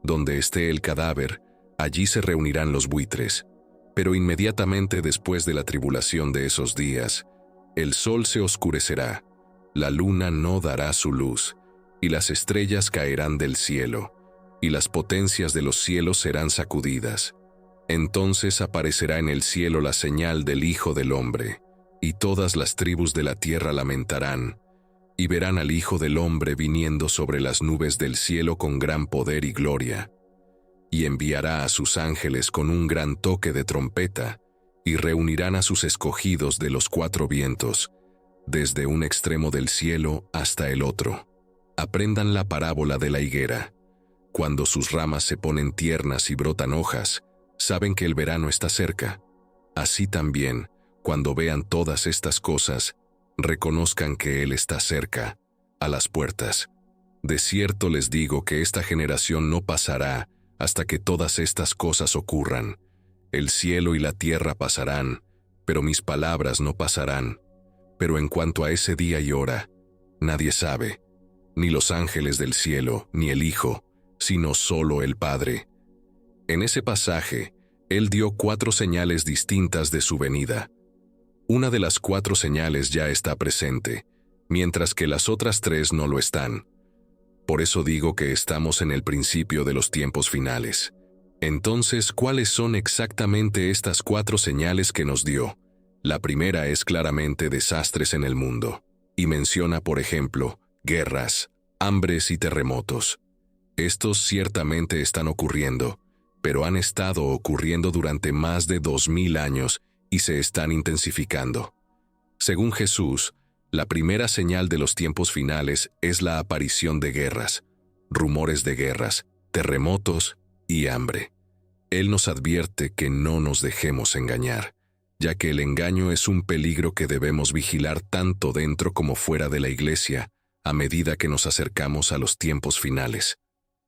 Donde esté el cadáver, allí se reunirán los buitres. Pero inmediatamente después de la tribulación de esos días, el sol se oscurecerá, la luna no dará su luz, y las estrellas caerán del cielo, y las potencias de los cielos serán sacudidas. Entonces aparecerá en el cielo la señal del Hijo del Hombre, y todas las tribus de la tierra lamentarán, y verán al Hijo del Hombre viniendo sobre las nubes del cielo con gran poder y gloria. Y enviará a sus ángeles con un gran toque de trompeta, y reunirán a sus escogidos de los cuatro vientos, desde un extremo del cielo hasta el otro. Aprendan la parábola de la higuera. Cuando sus ramas se ponen tiernas y brotan hojas, saben que el verano está cerca. Así también, cuando vean todas estas cosas, reconozcan que Él está cerca, a las puertas. De cierto les digo que esta generación no pasará hasta que todas estas cosas ocurran. El cielo y la tierra pasarán, pero mis palabras no pasarán. Pero en cuanto a ese día y hora, nadie sabe, ni los ángeles del cielo, ni el Hijo, sino solo el Padre. En ese pasaje, Él dio 4 señales distintas de su venida. Una de las 4 señales ya está presente, mientras que las otras 3 no lo están. Por eso digo que estamos en el principio de los tiempos finales. Entonces, ¿cuáles son exactamente estas 4 señales que nos dio? La primera es claramente desastres en el mundo, y menciona, por ejemplo, guerras, hambres y terremotos. Estos ciertamente están ocurriendo, pero han estado ocurriendo durante más de 2000 años y se están intensificando. Según Jesús, la primera señal de los tiempos finales es la aparición de guerras, rumores de guerras, terremotos y hambre. Él nos advierte que no nos dejemos engañar, ya que el engaño es un peligro que debemos vigilar tanto dentro como fuera de la iglesia a medida que nos acercamos a los tiempos finales.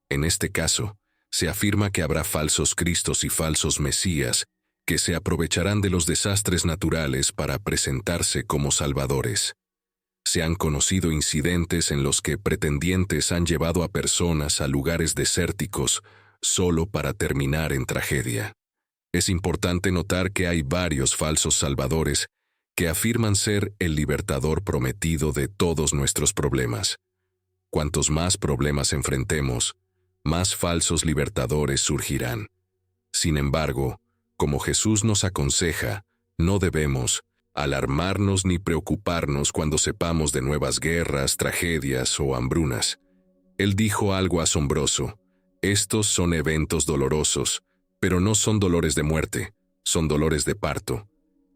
En este caso, se afirma que habrá falsos cristos y falsos mesías que se aprovecharán de los desastres naturales para presentarse como salvadores. Se han conocido incidentes en los que pretendientes han llevado a personas a lugares desérticos solo para terminar en tragedia. Es importante notar que hay varios falsos salvadores que afirman ser el libertador prometido de todos nuestros problemas. Cuantos más problemas enfrentemos, más falsos libertadores surgirán. Sin embargo, como Jesús nos aconseja, no debemos alarmarnos ni preocuparnos cuando sepamos de nuevas guerras, tragedias o hambrunas. Él dijo algo asombroso: estos son eventos dolorosos, pero no son dolores de muerte, son dolores de parto.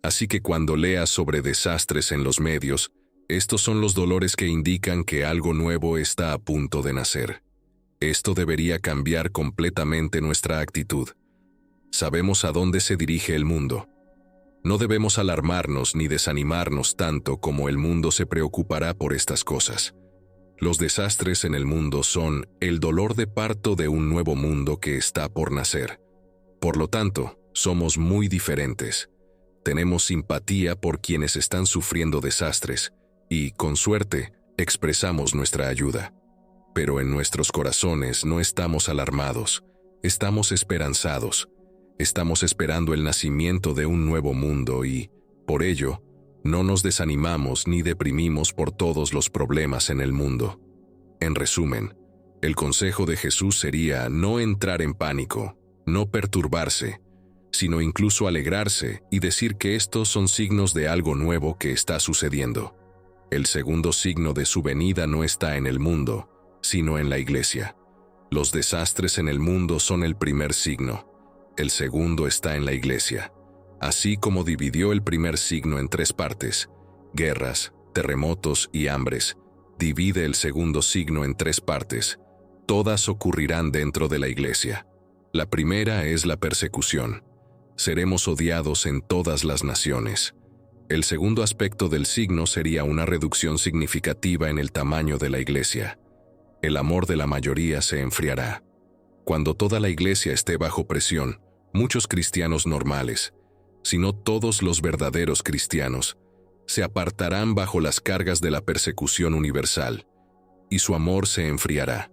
Así que cuando leas sobre desastres en los medios, estos son los dolores que indican que algo nuevo está a punto de nacer. Esto debería cambiar completamente nuestra actitud. Sabemos a dónde se dirige el mundo. No debemos alarmarnos ni desanimarnos tanto como el mundo se preocupará por estas cosas. Los desastres en el mundo son el dolor de parto de un nuevo mundo que está por nacer. Por lo tanto, somos muy diferentes. Tenemos simpatía por quienes están sufriendo desastres y, con suerte, expresamos nuestra ayuda. Pero en nuestros corazones no estamos alarmados, estamos esperanzados. Estamos esperando el nacimiento de un nuevo mundo y, por ello, no nos desanimamos ni deprimimos por todos los problemas en el mundo. En resumen, el consejo de Jesús sería no entrar en pánico, no perturbarse, sino incluso alegrarse y decir que estos son signos de algo nuevo que está sucediendo. El segundo signo de su venida no está en el mundo, sino en la iglesia. Los desastres en el mundo son el primer signo. El segundo está en la iglesia. Así como dividió el primer signo en 3 partes: guerras, terremotos y hambres. Divide el segundo signo en 3 partes. Todas ocurrirán dentro de la iglesia. La primera es la persecución. Seremos odiados en todas las naciones. El segundo aspecto del signo sería una reducción significativa en el tamaño de la iglesia. El amor de la mayoría se enfriará. Cuando toda la iglesia esté bajo presión, muchos cristianos normales, si no todos los verdaderos cristianos, se apartarán bajo las cargas de la persecución universal, y su amor se enfriará.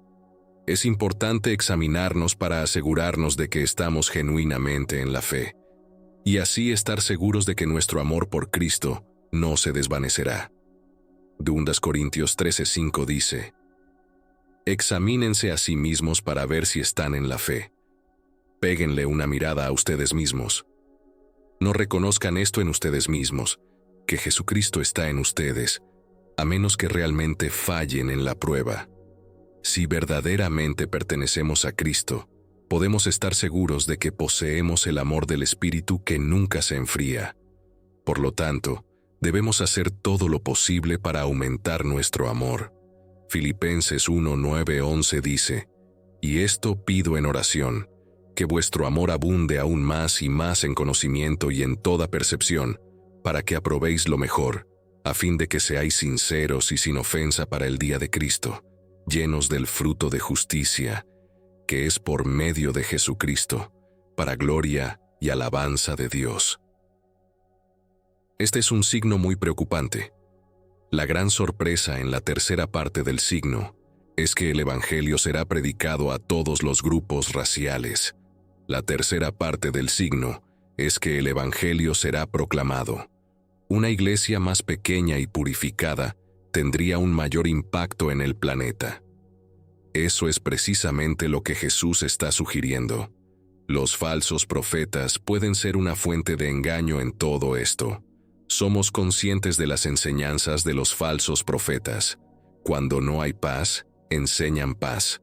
Es importante examinarnos para asegurarnos de que estamos genuinamente en la fe, y así estar seguros de que nuestro amor por Cristo no se desvanecerá. 2 Corintios 13:5 dice: Examínense a sí mismos para ver si están en la fe. Péguenle una mirada a ustedes mismos. No reconozcan esto en ustedes mismos, que Jesucristo está en ustedes, a menos que realmente fallen en la prueba. Si verdaderamente pertenecemos a Cristo, podemos estar seguros de que poseemos el amor del Espíritu que nunca se enfría. Por lo tanto, debemos hacer todo lo posible para aumentar nuestro amor. Filipenses 1:9-11 dice: Y esto pido en oración, que vuestro amor abunde aún más y más en conocimiento y en toda percepción, para que aprobéis lo mejor, a fin de que seáis sinceros y sin ofensa para el día de Cristo, llenos del fruto de justicia, que es por medio de Jesucristo, para gloria y alabanza de Dios. Este es un signo muy preocupante. La gran sorpresa en la tercera parte del signo es que el Evangelio será predicado a todos los grupos raciales. La tercera parte del signo es que el Evangelio será proclamado. Una iglesia más pequeña y purificada tendría un mayor impacto en el planeta. Eso es precisamente lo que Jesús está sugiriendo. Los falsos profetas pueden ser una fuente de engaño en todo esto. Somos conscientes de las enseñanzas de los falsos profetas. Cuando no hay paz, enseñan paz.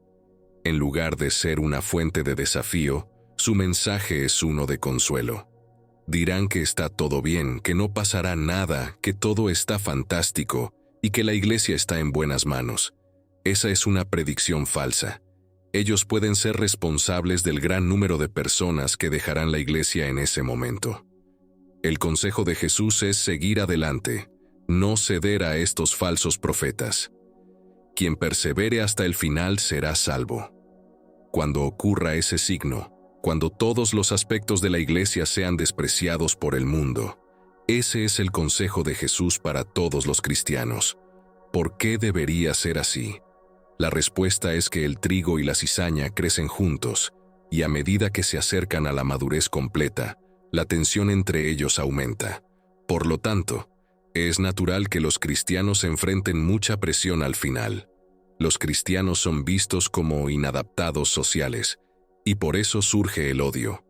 En lugar de ser una fuente de desafío, su mensaje es uno de consuelo. Dirán que está todo bien, que no pasará nada, que todo está fantástico y que la iglesia está en buenas manos. Esa es una predicción falsa. Ellos pueden ser responsables del gran número de personas que dejarán la iglesia en ese momento. El consejo de Jesús es seguir adelante, no ceder a estos falsos profetas. Quien persevere hasta el final será salvo. Cuando ocurra ese signo, cuando todos los aspectos de la iglesia sean despreciados por el mundo, ese es el consejo de Jesús para todos los cristianos. ¿Por qué debería ser así? La respuesta es que el trigo y la cizaña crecen juntos, y a medida que se acercan a la madurez completa, la tensión entre ellos aumenta. Por lo tanto, es natural que los cristianos enfrenten mucha presión al final. Los cristianos son vistos como inadaptados sociales, y por eso surge el odio.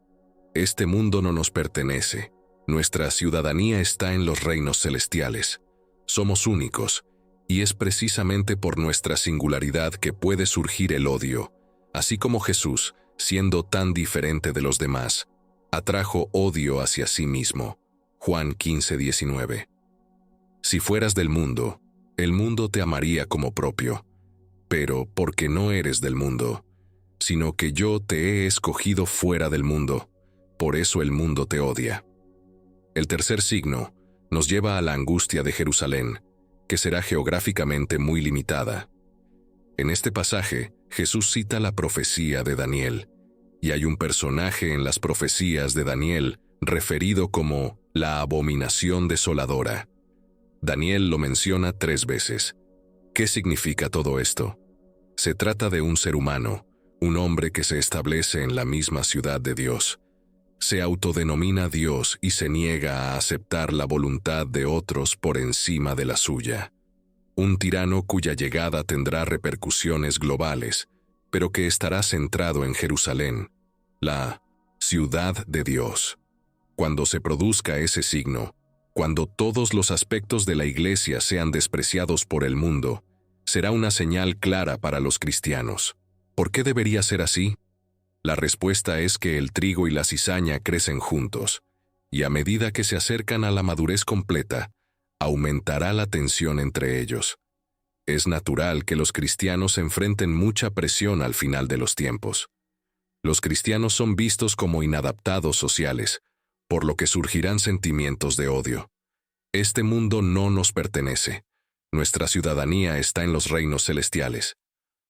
Este mundo no nos pertenece. Nuestra ciudadanía está en los reinos celestiales. Somos únicos, y es precisamente por nuestra singularidad que puede surgir el odio, así como Jesús, siendo tan diferente de los demás, atrajo odio hacia sí mismo. Juan 15:19. Si fueras del mundo, el mundo te amaría como propio, pero porque no eres del mundo, sino que yo te he escogido fuera del mundo, por eso el mundo te odia. El tercer signo nos lleva a la angustia de Jerusalén, que será geográficamente muy limitada. En este pasaje, Jesús cita la profecía de Daniel, y hay un personaje en las profecías de Daniel referido como la abominación desoladora. Daniel lo menciona 3 veces. ¿Qué significa todo esto? Se trata de un ser humano, un hombre que se establece en la misma ciudad de Dios. Se autodenomina Dios y se niega a aceptar la voluntad de otros por encima de la suya. Un tirano cuya llegada tendrá repercusiones globales, pero que estará centrado en Jerusalén, la ciudad de Dios. Cuando se produzca ese signo, cuando todos los aspectos de la iglesia sean despreciados por el mundo, será una señal clara para los cristianos. ¿Por qué debería ser así? La respuesta es que el trigo y la cizaña crecen juntos, y a medida que se acercan a la madurez completa, aumentará la tensión entre ellos. Es natural que los cristianos enfrenten mucha presión al final de los tiempos. Los cristianos son vistos como inadaptados sociales, por lo que surgirán sentimientos de odio. Este mundo no nos pertenece. Nuestra ciudadanía está en los reinos celestiales.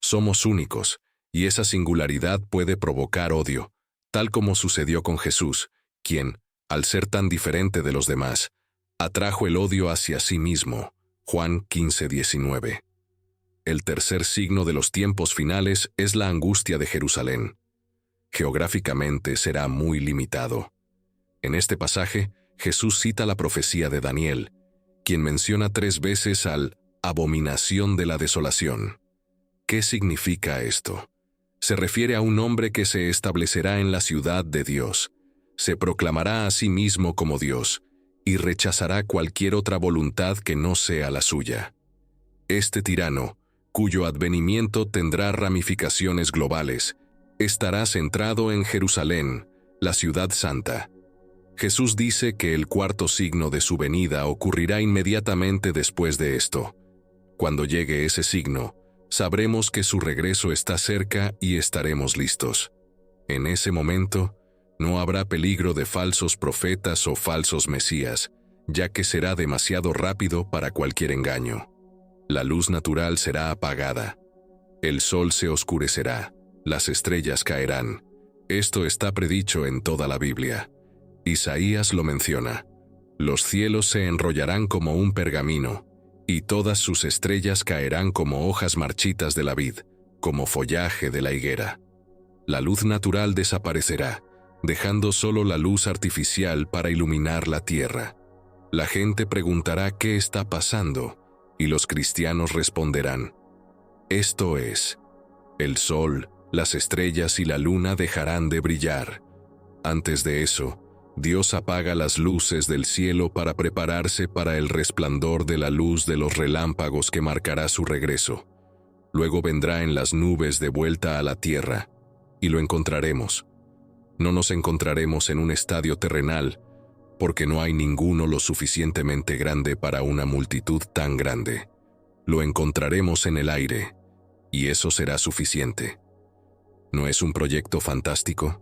Somos únicos, y esa singularidad puede provocar odio, tal como sucedió con Jesús, quien, al ser tan diferente de los demás, atrajo el odio hacia sí mismo. Juan 15:19. El tercer signo de los tiempos finales es la angustia de Jerusalén. Geográficamente será muy limitado. En este pasaje, Jesús cita la profecía de Daniel, quien menciona 3 veces al abominación de la desolación. ¿Qué significa esto? Se refiere a un hombre que se establecerá en la ciudad de Dios, se proclamará a sí mismo como Dios, y rechazará cualquier otra voluntad que no sea la suya. Este tirano, cuyo advenimiento tendrá ramificaciones globales, estará centrado en Jerusalén, la ciudad santa. Jesús dice que el cuarto signo de su venida ocurrirá inmediatamente después de esto. Cuando llegue ese signo, sabremos que su regreso está cerca y estaremos listos. En ese momento, no habrá peligro de falsos profetas o falsos mesías, ya que será demasiado rápido para cualquier engaño. La luz natural será apagada. El sol se oscurecerá, las estrellas caerán. Esto está predicho en toda la Biblia. Isaías lo menciona. Los cielos se enrollarán como un pergamino, y todas sus estrellas caerán como hojas marchitas de la vid, como follaje de la higuera. La luz natural desaparecerá, dejando solo la luz artificial para iluminar la tierra. La gente preguntará qué está pasando, y los cristianos responderán: esto es, el sol, las estrellas y la luna dejarán de brillar. Antes de eso, Dios apaga las luces del cielo para prepararse para el resplandor de la luz de los relámpagos que marcará su regreso. Luego vendrá en las nubes de vuelta a la tierra, y lo encontraremos. No nos encontraremos en un estadio terrenal, porque no hay ninguno lo suficientemente grande para una multitud tan grande. Lo encontraremos en el aire, y eso será suficiente. ¿No es un proyecto fantástico?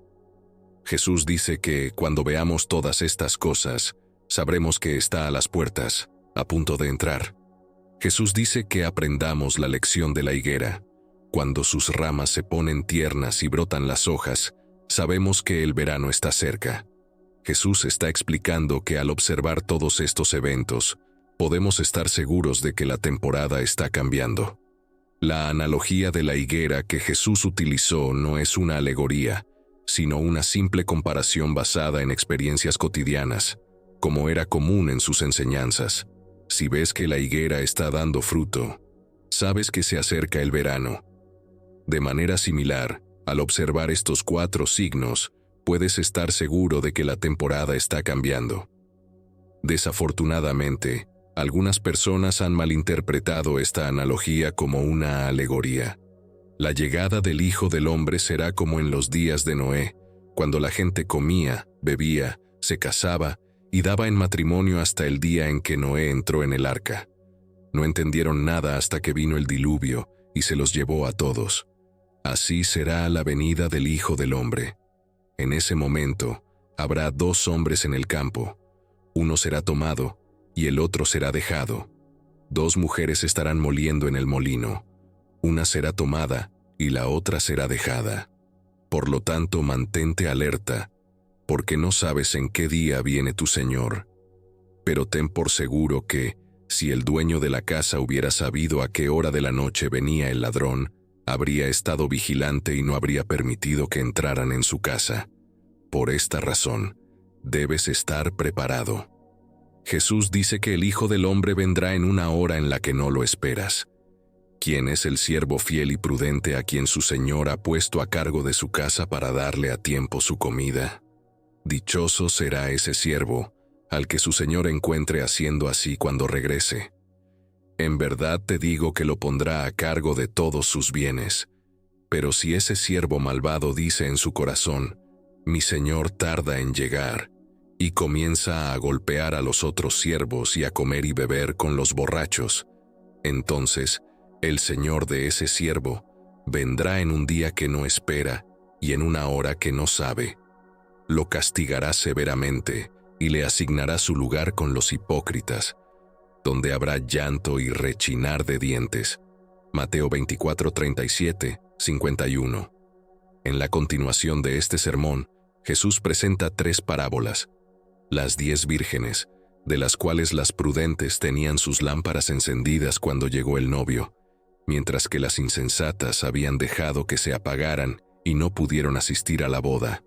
Jesús dice que cuando veamos todas estas cosas, sabremos que está a las puertas, a punto de entrar. Jesús dice que aprendamos la lección de la higuera. Cuando sus ramas se ponen tiernas y brotan las hojas, sabemos que el verano está cerca. Jesús está explicando que al observar todos estos eventos, podemos estar seguros de que la temporada está cambiando. La analogía de la higuera que Jesús utilizó no es una alegoría, sino una simple comparación basada en experiencias cotidianas, como era común en sus enseñanzas. Si ves que la higuera está dando fruto, sabes que se acerca el verano. De manera similar, al observar estos 4 signos, puedes estar seguro de que la temporada está cambiando. Desafortunadamente, algunas personas han malinterpretado esta analogía como una alegoría. La llegada del Hijo del Hombre será como en los días de Noé, cuando la gente comía, bebía, se casaba y daba en matrimonio hasta el día en que Noé entró en el arca. No entendieron nada hasta que vino el diluvio y se los llevó a todos. Así será la venida del Hijo del Hombre. En ese momento, habrá 2 hombres en el campo. Uno será tomado y el otro será dejado. 2 mujeres estarán moliendo en el molino. Una será tomada y la otra será dejada. Por lo tanto, mantente alerta, porque no sabes en qué día viene tu Señor. Pero ten por seguro que, si el dueño de la casa hubiera sabido a qué hora de la noche venía el ladrón, habría estado vigilante y no habría permitido que entraran en su casa. Por esta razón, debes estar preparado. Jesús dice que el Hijo del Hombre vendrá en una hora en la que no lo esperas. ¿Quién es el siervo fiel y prudente a quien su Señor ha puesto a cargo de su casa para darle a tiempo su comida? Dichoso será ese siervo, al que su Señor encuentre haciendo así cuando regrese. En verdad te digo que lo pondrá a cargo de todos sus bienes. Pero si ese siervo malvado dice en su corazón: mi Señor tarda en llegar, y comienza a golpear a los otros siervos y a comer y beber con los borrachos. Entonces, el señor de ese siervo vendrá en un día que no espera y en una hora que no sabe. Lo castigará severamente y le asignará su lugar con los hipócritas, donde habrá llanto y rechinar de dientes. Mateo 24, 37, 51. En la continuación de este sermón, Jesús presenta 3 parábolas: las 10 vírgenes, de las cuales las prudentes tenían sus lámparas encendidas cuando llegó el novio, mientras que las insensatas habían dejado que se apagaran y no pudieron asistir a la boda.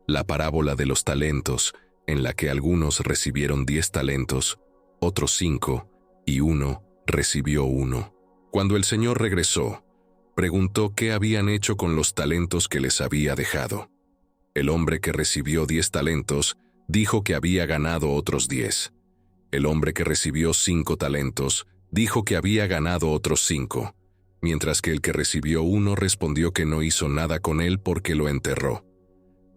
La parábola de los talentos, en la que algunos recibieron 10 talentos, otros 5, y uno recibió 1. Cuando el Señor regresó, preguntó qué habían hecho con los talentos que les había dejado. El hombre que recibió 10 talentos dijo que había ganado otros 10. El hombre que recibió 5 talentos dijo que había ganado otros 5, mientras que el que recibió 1 respondió que no hizo nada con él porque lo enterró.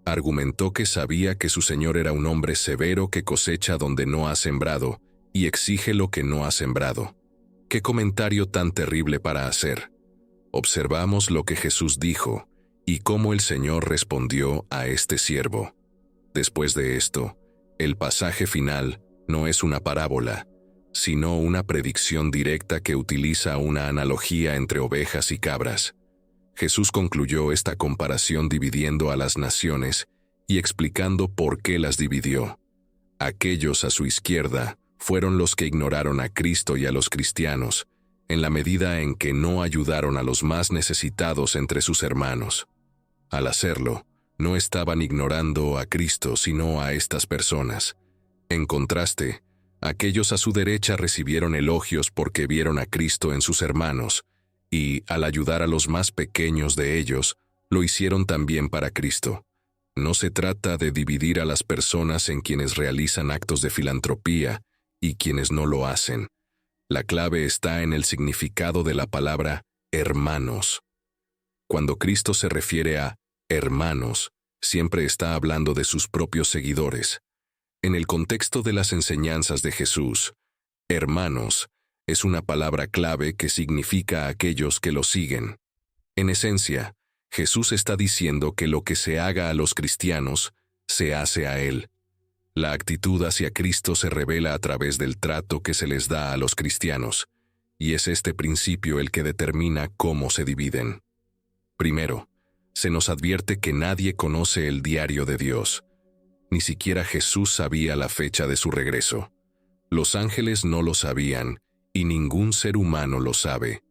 Argumentó que sabía que su señor era un hombre severo que cosecha donde no ha sembrado y exige lo que no ha sembrado. ¡Qué comentario tan terrible para hacer! Observamos lo que Jesús dijo y cómo el Señor respondió a este siervo. Después de esto, el pasaje final no es una parábola, sino una predicción directa que utiliza una analogía entre ovejas y cabras. Jesús concluyó esta comparación dividiendo a las naciones y explicando por qué las dividió. Aquellos a su izquierda fueron los que ignoraron a Cristo y a los cristianos, en la medida en que no ayudaron a los más necesitados entre sus hermanos. Al hacerlo, no estaban ignorando a Cristo sino a estas personas. En contraste, aquellos a su derecha recibieron elogios porque vieron a Cristo en sus hermanos, y, al ayudar a los más pequeños de ellos, lo hicieron también para Cristo. No se trata de dividir a las personas en quienes realizan actos de filantropía y quienes no lo hacen. La clave está en el significado de la palabra hermanos. Cuando Cristo se refiere a hermanos, siempre está hablando de sus propios seguidores. En el contexto de las enseñanzas de Jesús, hermanos es una palabra clave que significa aquellos que lo siguen. En esencia, Jesús está diciendo que lo que se haga a los cristianos, se hace a Él. La actitud hacia Cristo se revela a través del trato que se les da a los cristianos, y es este principio el que determina cómo se dividen. Primero, se nos advierte que nadie conoce el diario de Dios. Ni siquiera Jesús sabía la fecha de su regreso. Los ángeles no lo sabían, y ningún ser humano lo sabe.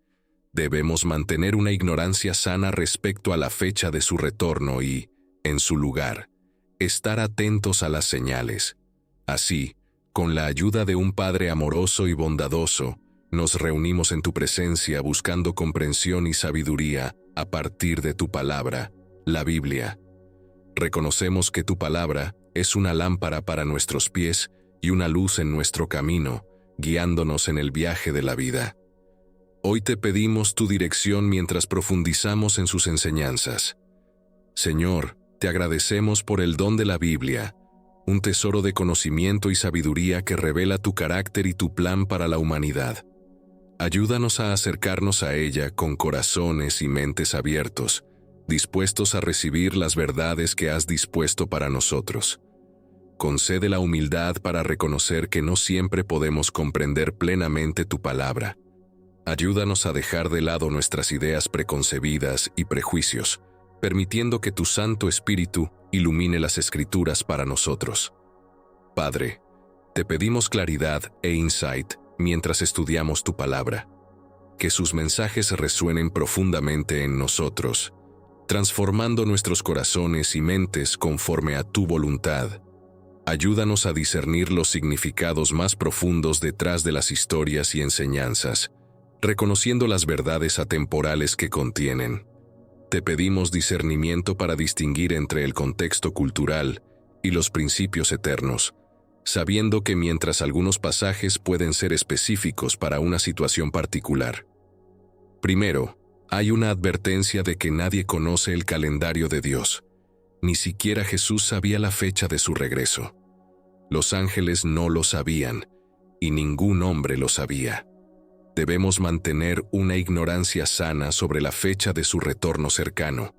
Debemos mantener una ignorancia sana respecto a la fecha de su retorno y, en su lugar, estar atentos a las señales. Así, con la ayuda de un Padre amoroso y bondadoso, nos reunimos en tu presencia buscando comprensión y sabiduría a partir de tu palabra, la Biblia. Reconocemos que tu palabra es una lámpara para nuestros pies y una luz en nuestro camino, guiándonos en el viaje de la vida. Hoy te pedimos tu dirección mientras profundizamos en sus enseñanzas. Señor, te agradecemos por el don de la Biblia, un tesoro de conocimiento y sabiduría que revela tu carácter y tu plan para la humanidad. Ayúdanos a acercarnos a ella con corazones y mentes abiertos, dispuestos a recibir las verdades que has dispuesto para nosotros. Concede la humildad para reconocer que no siempre podemos comprender plenamente tu palabra. Ayúdanos a dejar de lado nuestras ideas preconcebidas y prejuicios, permitiendo que tu Santo Espíritu ilumine las Escrituras para nosotros. Padre, te pedimos claridad e insight mientras estudiamos tu palabra. Que sus mensajes resuenen profundamente en nosotros, transformando nuestros corazones y mentes conforme a tu voluntad. Ayúdanos a discernir los significados más profundos detrás de las historias y enseñanzas, reconociendo las verdades atemporales que contienen. Te pedimos discernimiento para distinguir entre el contexto cultural y los principios eternos, sabiendo que mientras algunos pasajes pueden ser específicos para una situación particular. Primero, hay una advertencia de que nadie conoce el calendario de Dios. Ni siquiera Jesús sabía la fecha de su regreso. Los ángeles no lo sabían, y ningún hombre lo sabía. Debemos mantener una ignorancia sana sobre la fecha de su retorno cercano,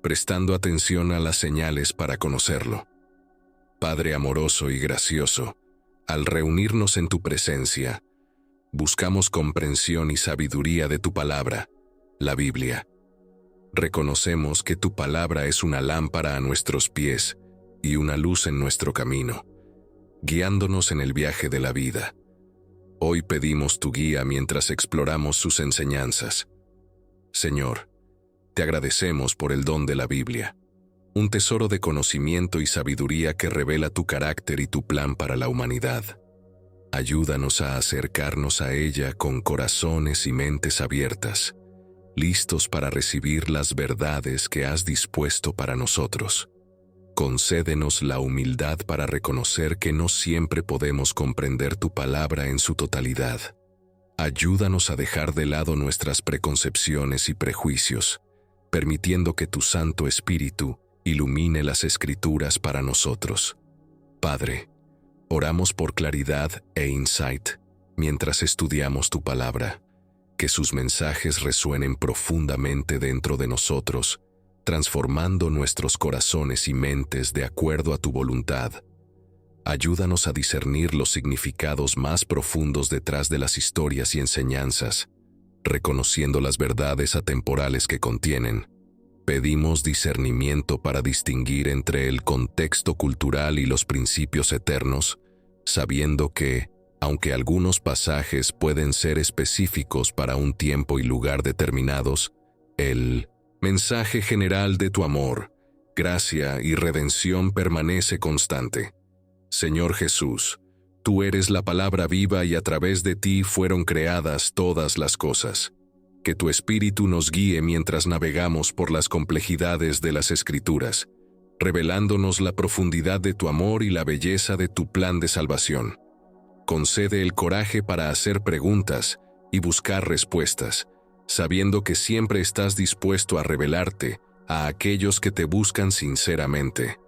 prestando atención a las señales para conocerlo. Padre amoroso y gracioso, al reunirnos en tu presencia, buscamos comprensión y sabiduría de tu palabra, la Biblia. Reconocemos que tu palabra es una lámpara a nuestros pies y una luz en nuestro camino, guiándonos en el viaje de la vida. Hoy pedimos tu guía mientras exploramos sus enseñanzas. Señor, te agradecemos por el don de la Biblia, un tesoro de conocimiento y sabiduría que revela tu carácter y tu plan para la humanidad. Ayúdanos a acercarnos a ella con corazones y mentes abiertas, listos para recibir las verdades que has dispuesto para nosotros. Concédenos la humildad para reconocer que no siempre podemos comprender tu palabra en su totalidad. Ayúdanos a dejar de lado nuestras preconcepciones y prejuicios, permitiendo que tu Santo Espíritu ilumine las Escrituras para nosotros. Padre, oramos por claridad e insight mientras estudiamos tu palabra, que sus mensajes resuenen profundamente dentro de nosotros, transformando nuestros corazones y mentes de acuerdo a tu voluntad. Ayúdanos a discernir los significados más profundos detrás de las historias y enseñanzas, reconociendo las verdades atemporales que contienen. Pedimos discernimiento para distinguir entre el contexto cultural y los principios eternos, sabiendo que, aunque algunos pasajes pueden ser específicos para un tiempo y lugar determinados, el mensaje general de tu amor, gracia y redención permanece constante. Señor Jesús, tú eres la palabra viva y a través de ti fueron creadas todas las cosas. Que tu Espíritu nos guíe mientras navegamos por las complejidades de las Escrituras, revelándonos la profundidad de tu amor y la belleza de tu plan de salvación. Concede el coraje para hacer preguntas y buscar respuestas, sabiendo que siempre estás dispuesto a revelarte a aquellos que te buscan sinceramente.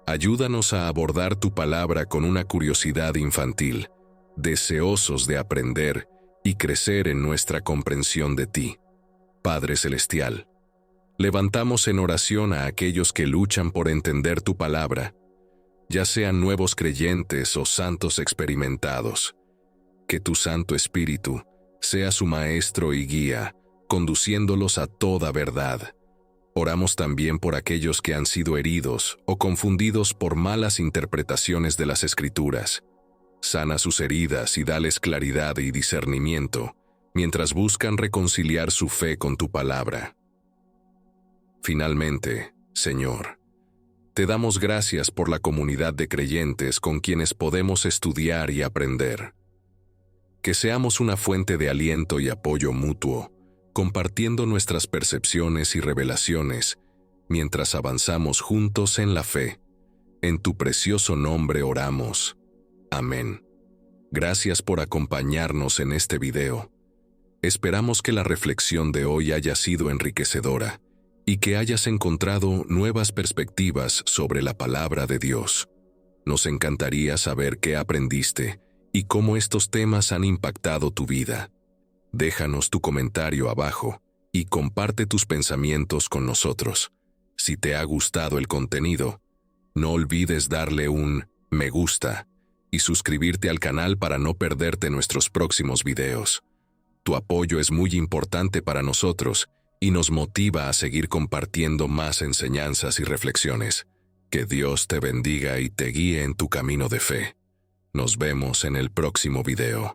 Ayúdanos a abordar tu palabra con una curiosidad infantil, deseosos de aprender y crecer en nuestra comprensión de ti. Padre Celestial, levantamos en oración a aquellos que luchan por entender tu palabra, ya sean nuevos creyentes o santos experimentados. Que tu Santo Espíritu sea su maestro y guía, conduciéndolos a toda verdad. Oramos también por aquellos que han sido heridos o confundidos por malas interpretaciones de las Escrituras. Sana sus heridas y dales claridad y discernimiento, mientras buscan reconciliar su fe con tu palabra. Finalmente, Señor, te damos gracias por la comunidad de creyentes con quienes podemos estudiar y aprender. Que seamos una fuente de aliento y apoyo mutuo, compartiendo nuestras percepciones y revelaciones, mientras avanzamos juntos en la fe. En tu precioso nombre oramos. Amén. Gracias por acompañarnos en este video. Esperamos que la reflexión de hoy haya sido enriquecedora y que hayas encontrado nuevas perspectivas sobre la palabra de Dios. Nos encantaría saber qué aprendiste y cómo estos temas han impactado tu vida. Déjanos tu comentario abajo y comparte tus pensamientos con nosotros. Si te ha gustado el contenido, no olvides darle un me gusta y suscribirte al canal para no perderte nuestros próximos videos. Tu apoyo es muy importante para nosotros y nos motiva a seguir compartiendo más enseñanzas y reflexiones. Que Dios te bendiga y te guíe en tu camino de fe. Nos vemos en el próximo video.